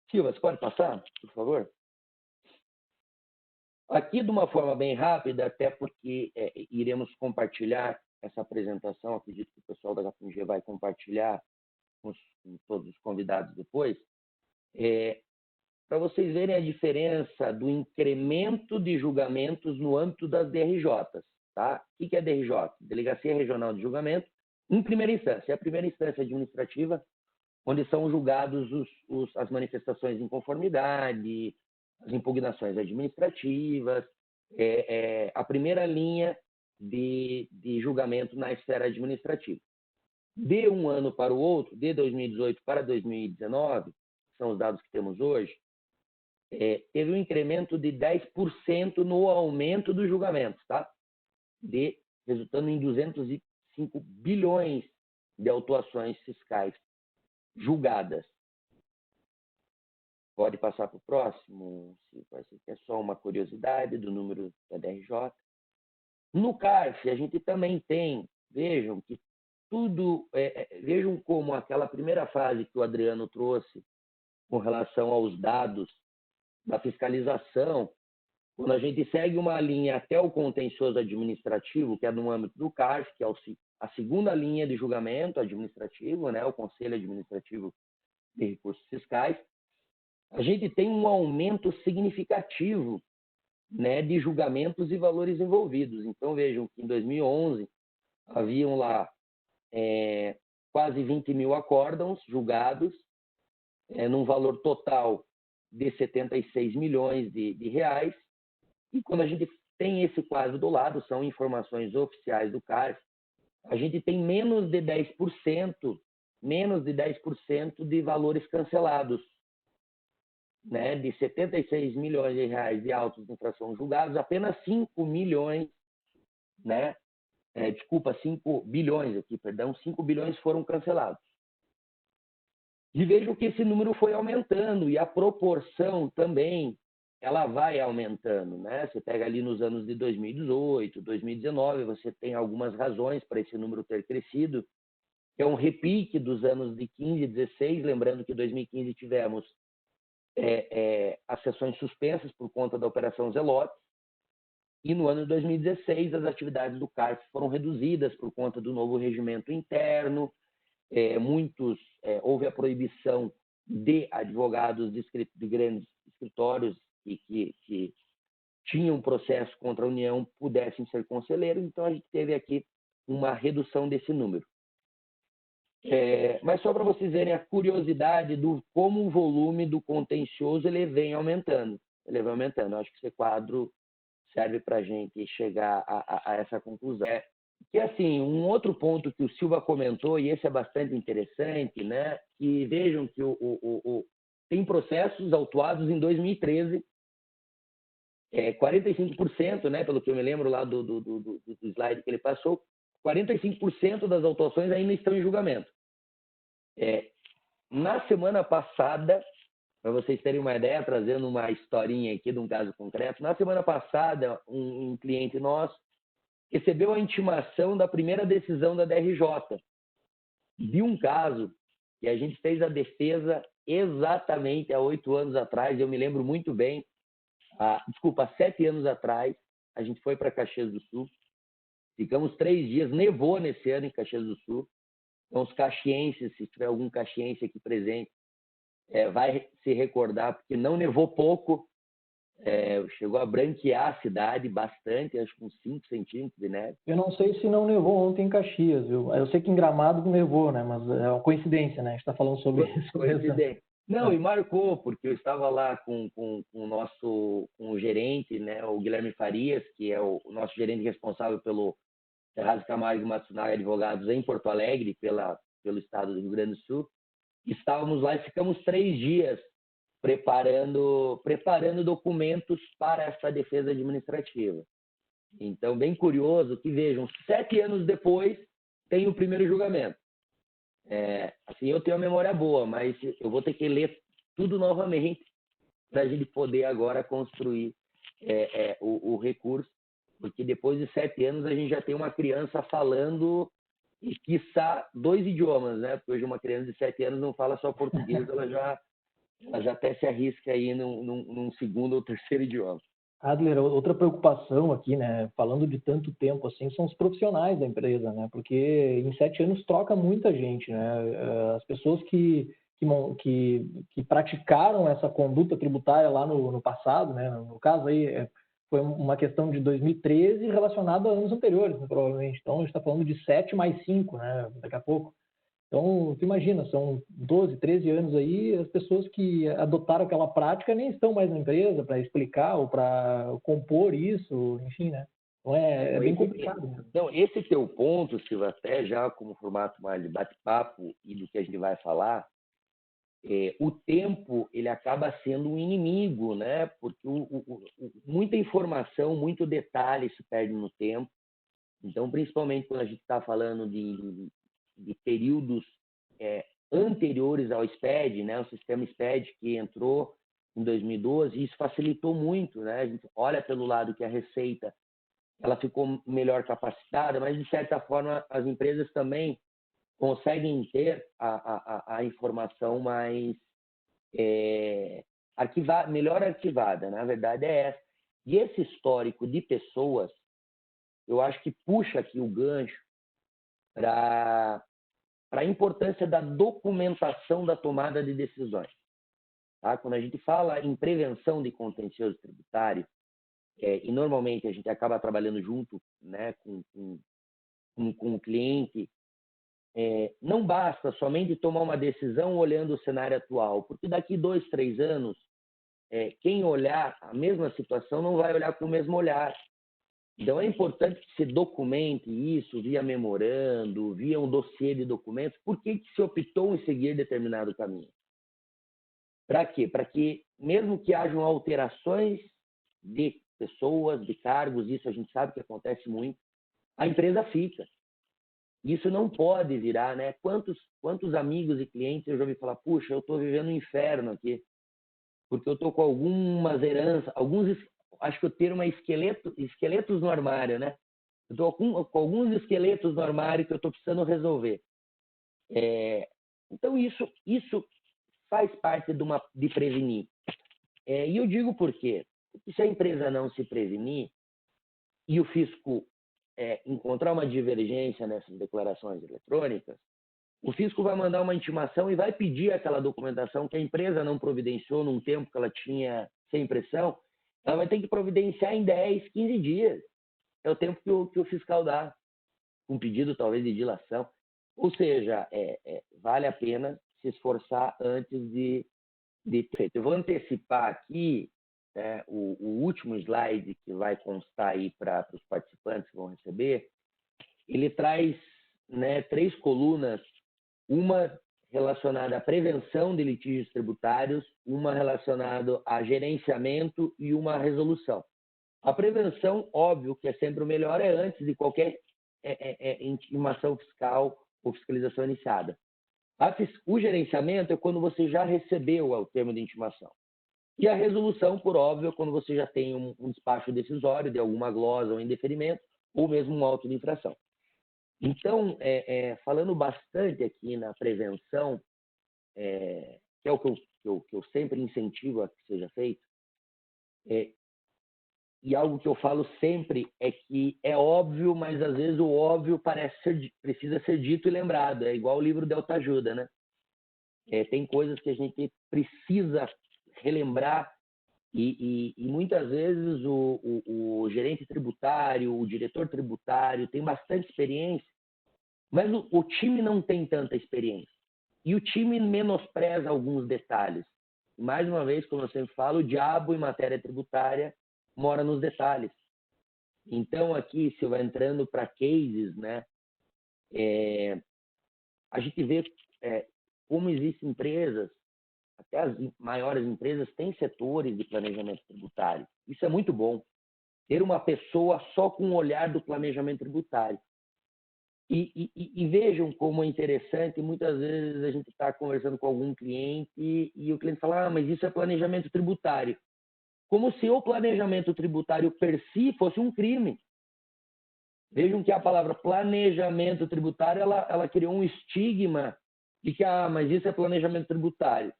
Silva, você pode passar, por favor? Aqui, de uma forma bem rápida, até porque iremos compartilhar essa apresentação, acredito que o pessoal da KPMG vai compartilhar com todos os convidados depois, para vocês verem a diferença do incremento de julgamentos no âmbito das DRJs. Tá? O que é DRJ? Delegacia Regional de Julgamento, em primeira instância. É a primeira instância administrativa, onde são julgados as manifestações de inconformidade, as impugnações administrativas, a primeira linha de julgamento na esfera administrativa. De um ano para o outro, de 2018 para 2019, são os dados que temos hoje, teve um incremento de 10% no aumento dos julgamentos, tá? Resultando em 205 bilhões de autuações fiscais julgadas. Pode passar para o próximo, se é só uma curiosidade do número da DRJ. No CARF, a gente também tem, vejam que tudo, vejam como aquela primeira fase que o Adriano trouxe com relação aos dados da fiscalização, quando a gente segue uma linha até o contencioso administrativo, que é no âmbito do CARF, que é a segunda linha de julgamento administrativo, né, o Conselho Administrativo de Recursos Fiscais, a gente tem um aumento significativo, né, de julgamentos e valores envolvidos. Então, vejam que em 2011 haviam lá quase 20 mil acórdãos julgados, num valor total de 76 milhões de reais. E quando a gente tem esse quadro do lado, são informações oficiais do CARF, a gente tem menos de 10% de valores cancelados. Né, de 76 milhões de reais de autos de infração julgados, apenas 5 milhões, né, 5 bilhões aqui, perdão, 5 bilhões foram cancelados. E vejam que esse número foi aumentando e a proporção também, ela vai aumentando, né? Você pega ali nos anos de 2018, 2019, você tem algumas razões para esse número ter crescido, que é um repique dos anos de 15 e 16, lembrando que em 2015 tivemos as sessões suspensas por conta da Operação Zelote, e no ano de 2016 as atividades do CARF foram reduzidas por conta do novo regimento interno, houve a proibição de advogados de grandes escritórios que tinham processo contra a União pudessem ser conselheiros, então a gente teve aqui uma redução desse número. Mas só para vocês verem a curiosidade do como o volume do contencioso ele vem aumentando. Eu acho que esse quadro serve para a gente chegar a essa conclusão. Que assim, um outro ponto que o Silva comentou, e esse é bastante interessante, né? Que vejam que tem processos autuados em 2013, 45%, né? Pelo que eu me lembro lá do slide que ele passou, 45% das autuações ainda estão em julgamento. Na semana passada, para vocês terem uma ideia, trazendo uma historinha aqui de um caso concreto, na semana passada, um cliente nosso recebeu a intimação da primeira decisão da DRJ de um caso que a gente fez a defesa exatamente há 8 anos atrás, eu me lembro muito bem, há 7 anos atrás, a gente foi para Caxias do Sul, ficamos 3 dias, nevou nesse ano em Caxias do Sul, então os caxienses, se tiver algum caxiense aqui presente, vai se recordar, porque não nevou pouco, chegou a branquear a cidade bastante, acho que uns 5 centímetros de neve. Eu não sei se não nevou ontem em Caxias, viu? Eu sei que em Gramado nevou, né? Mas é uma coincidência, né? A gente está falando sobre isso. Coincidência. Não, e marcou, porque eu estava lá com o gerente, né? O Guilherme Farias, que é o nosso gerente responsável pelo Ferraz Camargo e Matsunaga Advogados em Porto Alegre, pelo estado do Rio Grande do Sul. Estávamos lá e ficamos 3 dias preparando documentos para essa defesa administrativa. Então, bem curioso que, vejam, 7 anos depois tem o primeiro julgamento. Assim, eu tenho a memória boa, mas eu vou ter que ler tudo novamente para a gente poder agora construir o recurso, porque depois de 7 anos a gente já tem uma criança falando, e quiçá 2 idiomas, né? Porque hoje uma criança de 7 anos não fala só português, ela já até se arrisca aí num segundo ou terceiro idioma. Adler, outra preocupação aqui, né, falando de tanto tempo assim, são os profissionais da empresa, né, porque em 7 anos troca muita gente, né, as pessoas que praticaram essa conduta tributária lá no passado, né, no caso aí foi uma questão de 2013 relacionada a anos anteriores, né, provavelmente, então a gente está falando de 7 mais 5, né, daqui a pouco. Então, tu imagina, são 12, 13 anos aí, as pessoas que adotaram aquela prática nem estão mais na empresa para explicar ou para compor isso, enfim, né? Então é bem complicado. Né? Então, esse teu ponto, Silva, até já como formato mais de bate-papo e do que a gente vai falar, o tempo ele acaba sendo um inimigo, né? Porque muita informação, muito detalhe se perde no tempo. Então, principalmente quando a gente está falando de períodos anteriores ao SPED, né, o sistema SPED que entrou em 2012, isso facilitou muito, né? A gente olha pelo lado que a Receita ela ficou melhor capacitada, mas de certa forma as empresas também conseguem ter a informação mais melhor arquivada, né? A verdade é essa. E esse histórico de pessoas, eu acho que puxa aqui o gancho para a importância da documentação da tomada de decisões. Tá? Quando a gente fala em prevenção de contencioso tributário, e normalmente a gente acaba trabalhando junto, né, com o cliente, não basta somente tomar uma decisão olhando o cenário atual, porque daqui 2, 3 anos, quem olhar a mesma situação não vai olhar com o mesmo olhar. Então, é importante que se documente isso via memorando, via um dossiê de documentos. Por que se optou em seguir determinado caminho? Para quê? Para que, mesmo que hajam alterações de pessoas, de cargos, isso a gente sabe que acontece muito, a empresa fica. Isso não pode virar, né? Quantos amigos e clientes eu já ouvi falar, puxa, eu estou vivendo um inferno aqui, porque eu estou com algumas heranças, acho que o termo é esqueletos no armário, né? Eu estou com alguns esqueletos no armário que eu estou precisando resolver. Então, isso faz parte de prevenir. E eu digo por quê? Porque se a empresa não se prevenir e o fisco encontrar uma divergência nessas declarações eletrônicas, o fisco vai mandar uma intimação e vai pedir aquela documentação que a empresa não providenciou num tempo que ela tinha sem pressão, ela vai ter que providenciar em 10, 15 dias. É o tempo que o fiscal dá, um pedido talvez de dilação. Ou seja, vale a pena se esforçar antes de ter feito. Eu vou antecipar aqui o último slide que vai constar aí para os participantes que vão receber. Ele traz 3 colunas, uma relacionada à prevenção de litígios tributários, uma relacionada a gerenciamento e uma resolução. A prevenção, óbvio que é sempre o melhor, é antes de qualquer intimação fiscal ou fiscalização iniciada. O gerenciamento é quando você já recebeu o termo de intimação. E a resolução, por óbvio, é quando você já tem um despacho decisório de alguma glosa ou indeferimento, ou mesmo um auto de infração. Então, falando bastante aqui na prevenção, que é o que eu sempre incentivo a que seja feito, e algo que eu falo sempre é que é óbvio, mas às vezes o óbvio precisa ser dito e lembrado. É igual o livro de autoajuda, né? Tem coisas que a gente precisa relembrar e muitas vezes o gerente tributário, o diretor tributário tem bastante experiência, mas o time não tem tanta experiência. E o time menospreza alguns detalhes. Mais uma vez, como eu sempre falo, o diabo em matéria tributária mora nos detalhes. Então, aqui, se eu vai entrando para cases, né, a gente vê como existem empresas, até as maiores empresas têm setores de planejamento tributário. Isso é muito bom. ter uma pessoa só com o olhar do planejamento tributário. E vejam como é interessante, muitas vezes a gente está conversando com algum cliente e o cliente fala, mas isso é planejamento tributário. Como se o planejamento tributário per si fosse um crime. Vejam que a palavra planejamento tributário, ela criou um estigma de que, mas isso é planejamento tributário.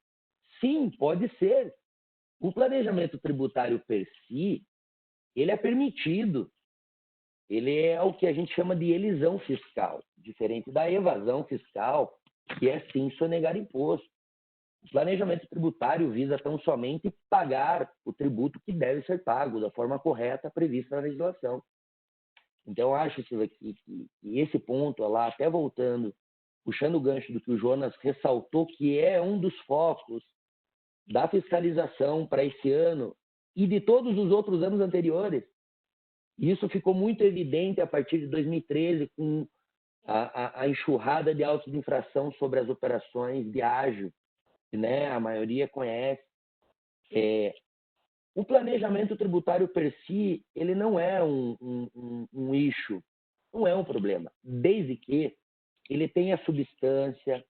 Sim, pode ser. O planejamento tributário per si, ele é permitido. Ele é o que a gente chama de elisão fiscal, diferente da evasão fiscal, que é sim sonegar imposto. O planejamento tributário visa tão somente pagar o tributo que deve ser pago da forma correta prevista na legislação. Então, acho que esse ponto, lá, até voltando, puxando o gancho do que o Jonas ressaltou, que é um dos focos da fiscalização para esse ano e de todos os outros anos anteriores. Isso ficou muito evidente a partir de 2013, com a enxurrada de autos de infração sobre as operações de ágio, né? A maioria conhece. O planejamento tributário per si, ele não é um issue, não é um problema, desde que ele tenha substância,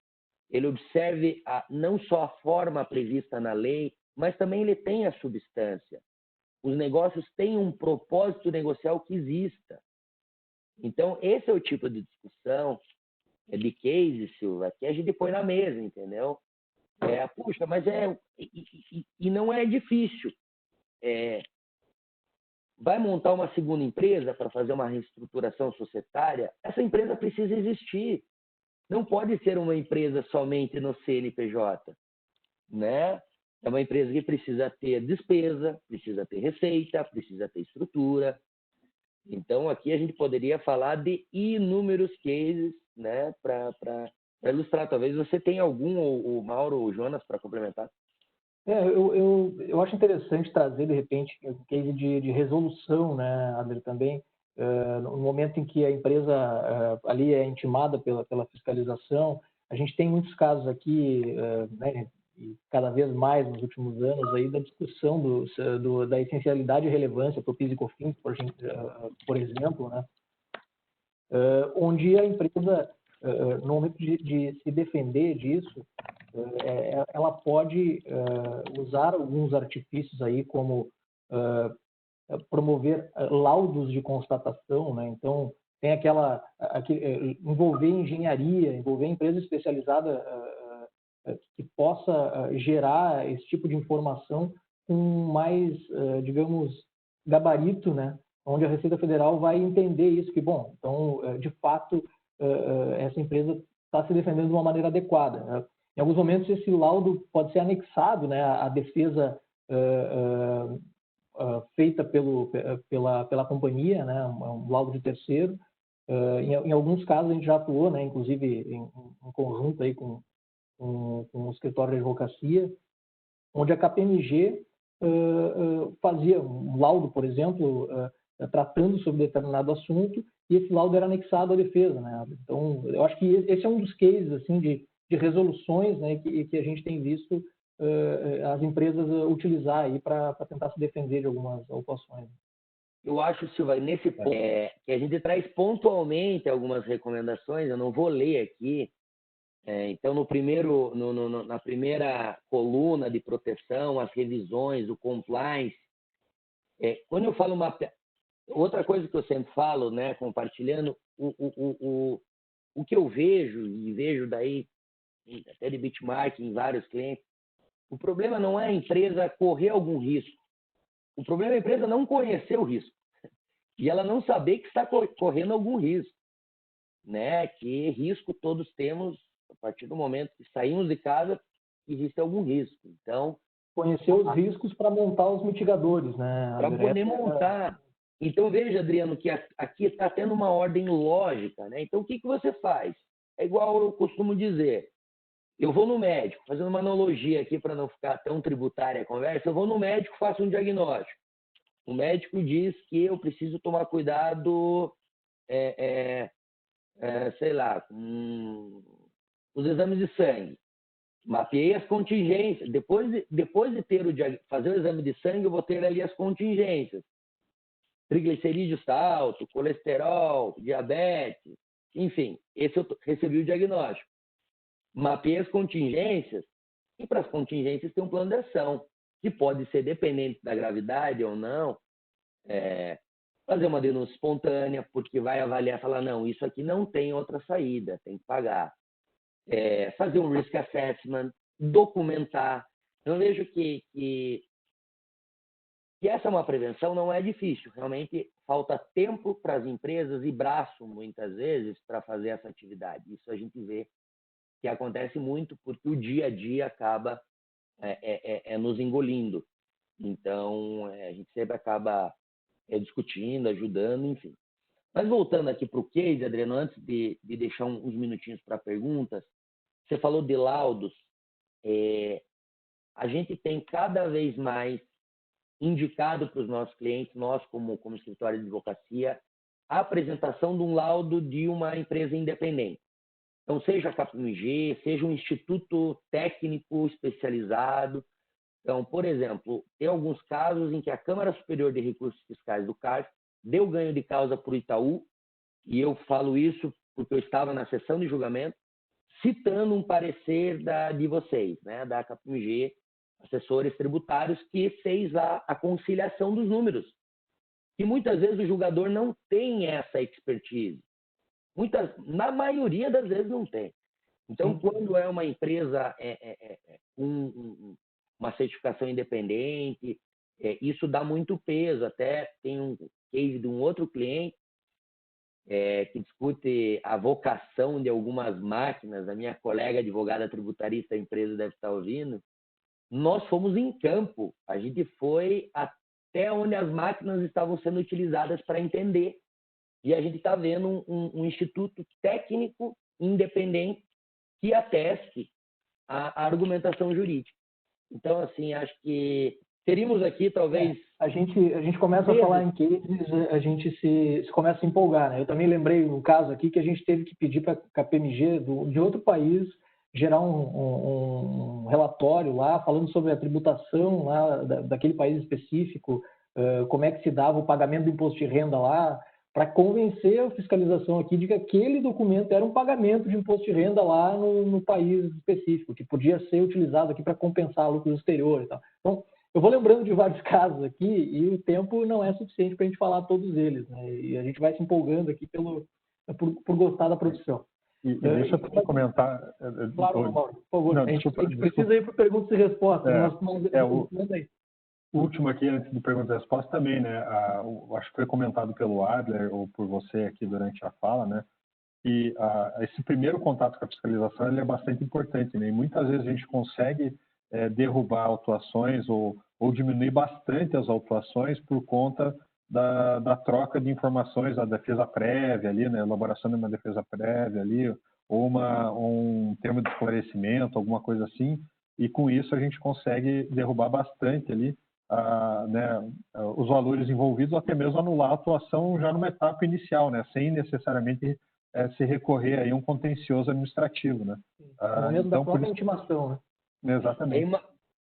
ele observe não só a forma prevista na lei, mas também ele tenha substância. Os negócios têm um propósito negocial que exista. Então, esse é o tipo de discussão, de case, Silva, que a gente põe na mesa, entendeu? Puxa, mas e não é difícil. Vai montar uma segunda empresa para fazer uma reestruturação societária? Essa empresa precisa existir. Não pode ser uma empresa somente no CNPJ, né? É uma empresa que precisa ter despesa, precisa ter receita, precisa ter estrutura. Então, aqui a gente poderia falar de inúmeros cases, né, para ilustrar. Talvez você tenha algum, o Mauro ou o Jonas, para complementar. Eu acho interessante trazer, de repente, o case de resolução, né, Adri, também, no momento em que a empresa ali é intimada pela fiscalização. A gente tem muitos casos aqui, né, e cada vez mais nos últimos anos, aí, da discussão da essencialidade e relevância para o PIS e COFINS, por exemplo, né, onde a empresa, no momento de se defender disso, ela pode usar alguns artifícios aí, como promover laudos de constatação, né? Então, tem envolver engenharia, envolver empresa especializada que possa gerar esse tipo de informação com mais, digamos, gabarito, né? Onde a Receita Federal vai entender isso, que, bom, então, de fato, essa empresa está se defendendo de uma maneira adequada, né? Em alguns momentos, esse laudo pode ser anexado, né, à defesa feita pela companhia, né, um laudo de terceiro. Em alguns casos, a gente já atuou, né, inclusive em conjunto aí com o escritório de advocacia, onde a KPMG fazia um laudo, por exemplo, tratando sobre determinado assunto, e esse laudo era anexado à defesa, né? Então, eu acho que esse é um dos cases, assim, de resoluções, né, que a gente tem visto as empresas utilizar aí para tentar se defender de algumas autuações. Eu acho, Silva, nesse ponto, que a gente traz pontualmente algumas recomendações, eu não vou ler aqui. Então, na primeira coluna de proteção, as revisões, o compliance, quando eu falo outra coisa que eu sempre falo, né, compartilhando, o que eu vejo, e vejo daí até de benchmark em vários clientes, o problema não é a empresa correr algum risco. O problema é a empresa não conhecer o risco e ela não saber que está correndo algum risco, né? Que risco todos temos a partir do momento que saímos de casa, existe algum risco. Então, conhecer os riscos para montar os mitigadores, né? Para poder montar. Então, veja, Adriano, que aqui está tendo uma ordem lógica, né? Então, o que você faz? É igual eu costumo dizer. Eu vou no médico, fazendo uma analogia aqui para não ficar tão tributária a conversa, eu vou no médico, faço um diagnóstico. O médico diz que eu preciso tomar cuidado, sei lá, com os exames de sangue. Mapeei as contingências. Depois de fazer o exame de sangue, eu vou ter ali as contingências. triglicerídeo está alto, colesterol, diabetes, enfim, esse eu recebi o diagnóstico. Mapeei as contingências e para as contingências tem um plano de ação, que pode ser dependente da gravidade ou não, fazer uma denúncia espontânea, porque vai avaliar e falar, não, isso aqui não tem outra saída, tem que pagar. Fazer um risk assessment, documentar. Eu vejo que essa é uma prevenção, não é difícil. Realmente falta tempo para as empresas e braço, muitas vezes, para fazer essa atividade. Isso a gente vê que acontece muito porque o dia a dia acaba nos engolindo. Então, a gente sempre acaba discutindo, ajudando, enfim. Mas voltando aqui para o case, Adriano, antes de deixar uns minutinhos para perguntas, você falou de laudos. A gente tem cada vez mais indicado para os nossos clientes, nós como escritório de advocacia, a apresentação de um laudo de uma empresa independente. Então, seja a KPMG, seja um instituto técnico especializado. Então, por exemplo, tem alguns casos em que a Câmara Superior de Recursos Fiscais do CARF deu ganho de causa para o Itaú, e eu falo isso porque eu estava na sessão de julgamento, citando um parecer de vocês, né, da KPMG, assessores tributários, que fez a conciliação dos números. E muitas vezes o julgador não tem essa expertise. Na maioria das vezes não tem. Então, quando é uma empresa com uma certificação independente, isso dá muito peso. Até tem um case de um outro cliente que discute a vocação de algumas máquinas. A minha colega advogada tributarista da empresa deve estar ouvindo. Nós fomos em campo. A gente foi até onde as máquinas estavam sendo utilizadas para entender. E a gente está vendo um instituto técnico independente que ateste a argumentação jurídica. Então, assim, acho que teríamos aqui, talvez... A gente começa a falar em cases, a gente se começa a se empolgar, né? Eu também lembrei um caso aqui que a gente teve que pedir para a KPMG de outro país gerar um relatório lá, falando sobre a tributação lá daquele país específico, como é que se dava o pagamento do imposto de renda lá, para convencer a fiscalização aqui de que aquele documento era um pagamento de imposto de renda lá no país específico, que podia ser utilizado aqui para compensar lucros exteriores e tal. Então, eu vou lembrando de vários casos aqui e o tempo não é suficiente para a gente falar todos eles, né? E a gente vai se empolgando aqui por gostar da profissão. E deixa eu também comentar... Claro, Mauro, por favor. Não, a gente precisa ir para perguntas e respostas. O último aqui, antes de perguntas e respostas, também, né? Acho que foi comentado pelo Adler ou por você aqui durante a fala, né? E esse primeiro contato com a fiscalização ele é bastante importante, né? E muitas vezes a gente consegue derrubar autuações ou diminuir bastante as autuações por conta da troca de informações, a defesa prévia ali, né? Elaboração de uma defesa prévia ali, ou um termo de esclarecimento, alguma coisa assim. E com isso a gente consegue derrubar bastante ali os valores envolvidos, ou até mesmo anular a atuação já numa etapa inicial, né? Sem necessariamente se recorrer aí a um contencioso administrativo, né? Mesmo da própria intimação, né? Exatamente.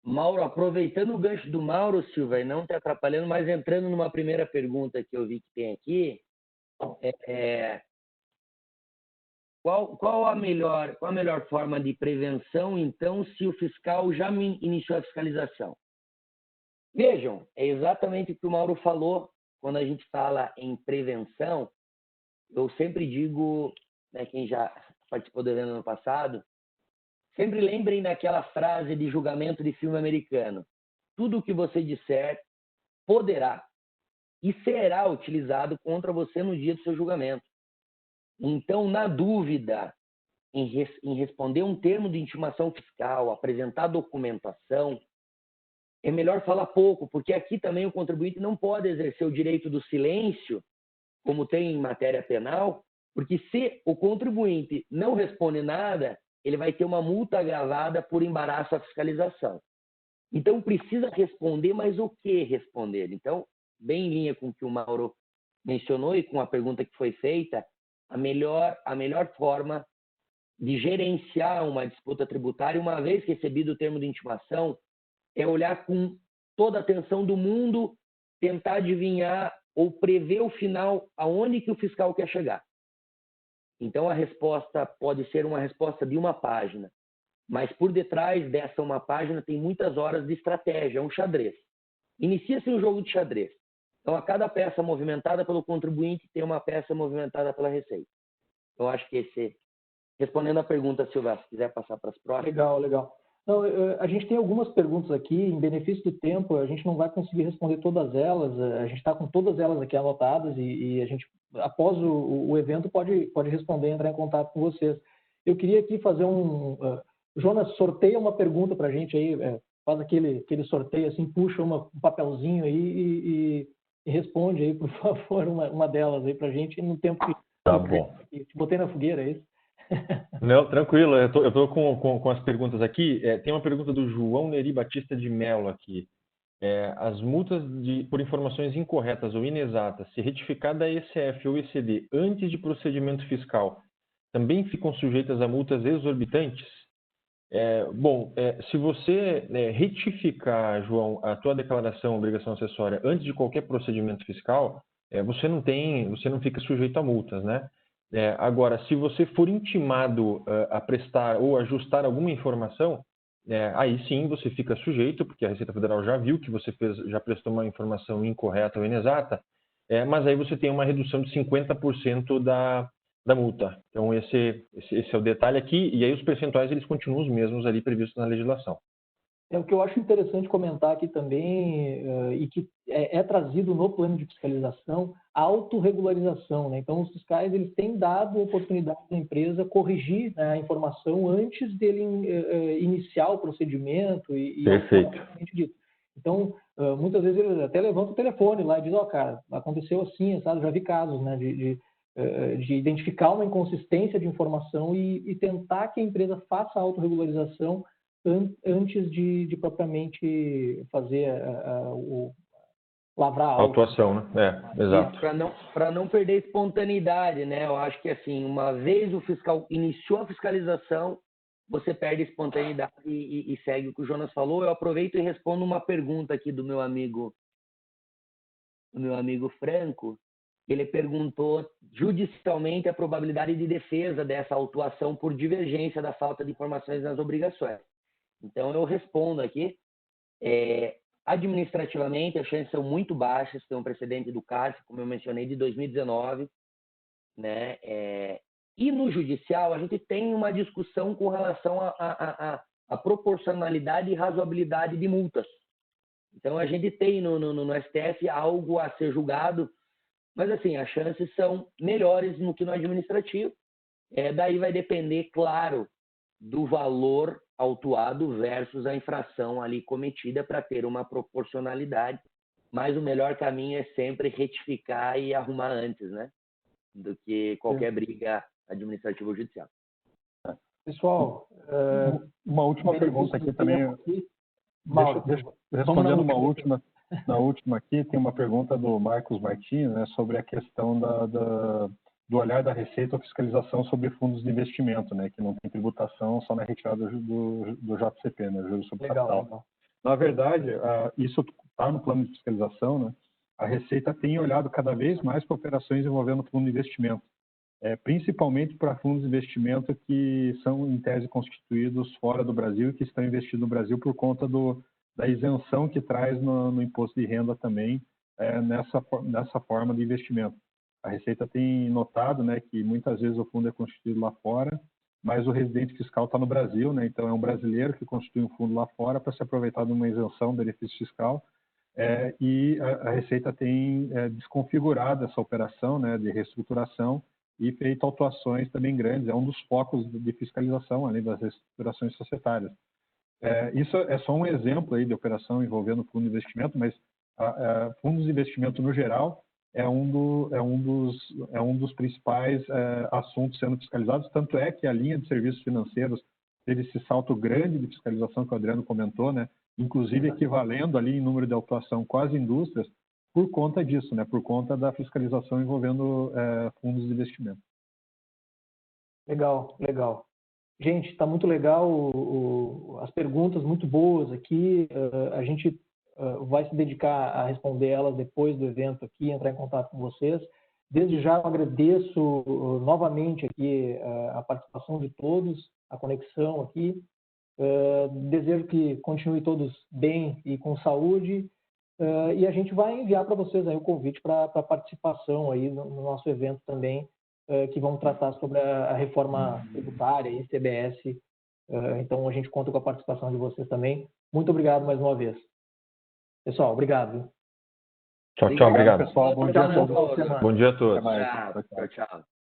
Mauro, aproveitando o gancho do Mauro, Silva, e não te atrapalhando, mas entrando numa primeira pergunta que eu vi que tem aqui, qual a melhor forma de prevenção, então, se o fiscal já iniciou a fiscalização? Vejam, é exatamente o que o Mauro falou. Quando a gente fala em prevenção, eu sempre digo, né, quem já participou do evento no passado, sempre lembrem daquela frase de julgamento de filme americano. Tudo o que você disser poderá e será utilizado contra você no dia do seu julgamento. Então, na dúvida em responder um termo de intimação fiscal, apresentar documentação, é melhor falar pouco, porque aqui também o contribuinte não pode exercer o direito do silêncio, como tem em matéria penal, porque se o contribuinte não responde nada, ele vai ter uma multa agravada por embaraço à fiscalização. Então, precisa responder, mas o que responder? Então, bem em linha com o que o Mauro mencionou e com a pergunta que foi feita, a melhor forma de gerenciar uma disputa tributária, uma vez recebido o termo de intimação, é olhar com toda a atenção do mundo, tentar adivinhar ou prevê o final aonde que o fiscal quer chegar. Então, a resposta pode ser uma resposta de uma página, mas por detrás dessa uma página tem muitas horas de estratégia, um xadrez. Inicia-se um jogo de xadrez. Então, a cada peça movimentada pelo contribuinte tem uma peça movimentada pela Receita. Eu acho que respondendo a pergunta, Silvia, se quiser passar para as próximas. Legal, legal. Não, a gente tem algumas perguntas aqui, em benefício do tempo, a gente não vai conseguir responder todas elas, a gente está com todas elas aqui anotadas e a gente, após o evento, pode responder, entrar em contato com vocês. Eu queria aqui fazer Jonas, sorteia uma pergunta para a gente aí, faz aquele sorteio assim, puxa um papelzinho aí e responde aí, por favor, uma delas aí para a gente no tempo que... Tá bom. Te botei na fogueira, é isso? Não, tranquilo, eu tô com as perguntas aqui. Tem uma pergunta do João Neri Batista de Mello aqui. As multas por informações incorretas ou inexatas, se retificada a ECF ou ECD antes de procedimento fiscal, também ficam sujeitas a multas exorbitantes? Se você retificar, João, a tua declaração obrigação acessória antes de qualquer procedimento fiscal, você não fica sujeito a multas, né? Agora, se você for intimado a prestar ou ajustar alguma informação, aí sim você fica sujeito, porque a Receita Federal já viu que você já prestou uma informação incorreta ou inexata, mas aí você tem uma redução de 50% da multa. Então, esse é o detalhe aqui, e aí os percentuais eles continuam os mesmos ali previstos na legislação. O que eu acho interessante comentar aqui também, e que é trazido no plano de fiscalização, a autorregularização, né? Então, os fiscais eles têm dado oportunidade à empresa corrigir, né, a informação antes dele iniciar o procedimento e Perfeito. dito. Então, muitas vezes ele até levanta o telefone lá e diz, cara, aconteceu assim, sabe? Já vi casos, né, de identificar uma inconsistência de informação e tentar que a empresa faça a autorregularização antes de propriamente fazer lavrar a autuação, né? Exato. Para não perder espontaneidade, né? Eu acho que assim, uma vez o fiscal iniciou a fiscalização, você perde a espontaneidade e segue o que o Jonas falou. Eu aproveito e respondo uma pergunta aqui do meu amigo Franco. Ele perguntou judicialmente a probabilidade de defesa dessa autuação por divergência da falta de informações nas obrigações. Então, eu respondo aqui. Administrativamente, as chances são muito baixas. Tem um precedente do CARF, como eu mencionei, de 2019. Né? E no judicial, a gente tem uma discussão com relação à proporcionalidade e razoabilidade de multas. Então, a gente tem no STF algo a ser julgado, mas, assim, as chances são melhores no que no administrativo. Daí vai depender, claro, do valor autuado versus a infração ali cometida para ter uma proporcionalidade, mas o melhor caminho é sempre retificar e arrumar antes, né? Do que qualquer briga administrativa ou judicial. Pessoal, uma última pergunta aqui também. Respondendo na última aqui, tem uma pergunta do Marcos Martins, né, sobre a questão do olhar da Receita ou fiscalização sobre fundos de investimento, né, que não tem tributação só na retirada do JCP, né, juros sobre capital. Legal. Na verdade, isso está no plano de fiscalização, né, a Receita tem olhado cada vez mais para operações envolvendo fundo de investimento, principalmente para fundos de investimento que são, em tese, constituídos fora do Brasil e que estão investidos no Brasil por conta da isenção que traz no imposto de renda também nessa forma de investimento. A Receita tem notado, né, que muitas vezes o fundo é constituído lá fora, mas o residente fiscal está no Brasil, né, então é um brasileiro que constitui um fundo lá fora para se aproveitar de uma isenção, benefício fiscal, e a Receita tem desconfigurado essa operação, né, de reestruturação e feito autuações também grandes. É um dos focos de fiscalização, além das reestruturações societárias. Isso é só um exemplo aí de operação envolvendo fundo de investimento, mas fundos de investimento no geral é um dos principais assuntos sendo fiscalizados, tanto é que a linha de serviços financeiros teve esse salto grande de fiscalização que o Adriano comentou, né? Inclusive equivalendo ali em número de autuação com as indústrias, por conta disso, né? Por conta da fiscalização envolvendo fundos de investimento. Legal, legal. Gente, está muito legal, as perguntas muito boas aqui. A gente vai se dedicar a responder elas depois do evento aqui, entrar em contato com vocês. Desde já eu agradeço novamente aqui a participação de todos, a conexão aqui. Desejo que continue todos bem e com saúde. E a gente vai enviar para vocês aí o convite para participação aí no nosso evento também, que vão tratar sobre a reforma tributária e CBS. Então a gente conta com a participação de vocês também. Muito obrigado mais uma vez. Pessoal, obrigado. Tchau, obrigado. Pessoal, bom dia a todos. Bom dia a todos. Tchau.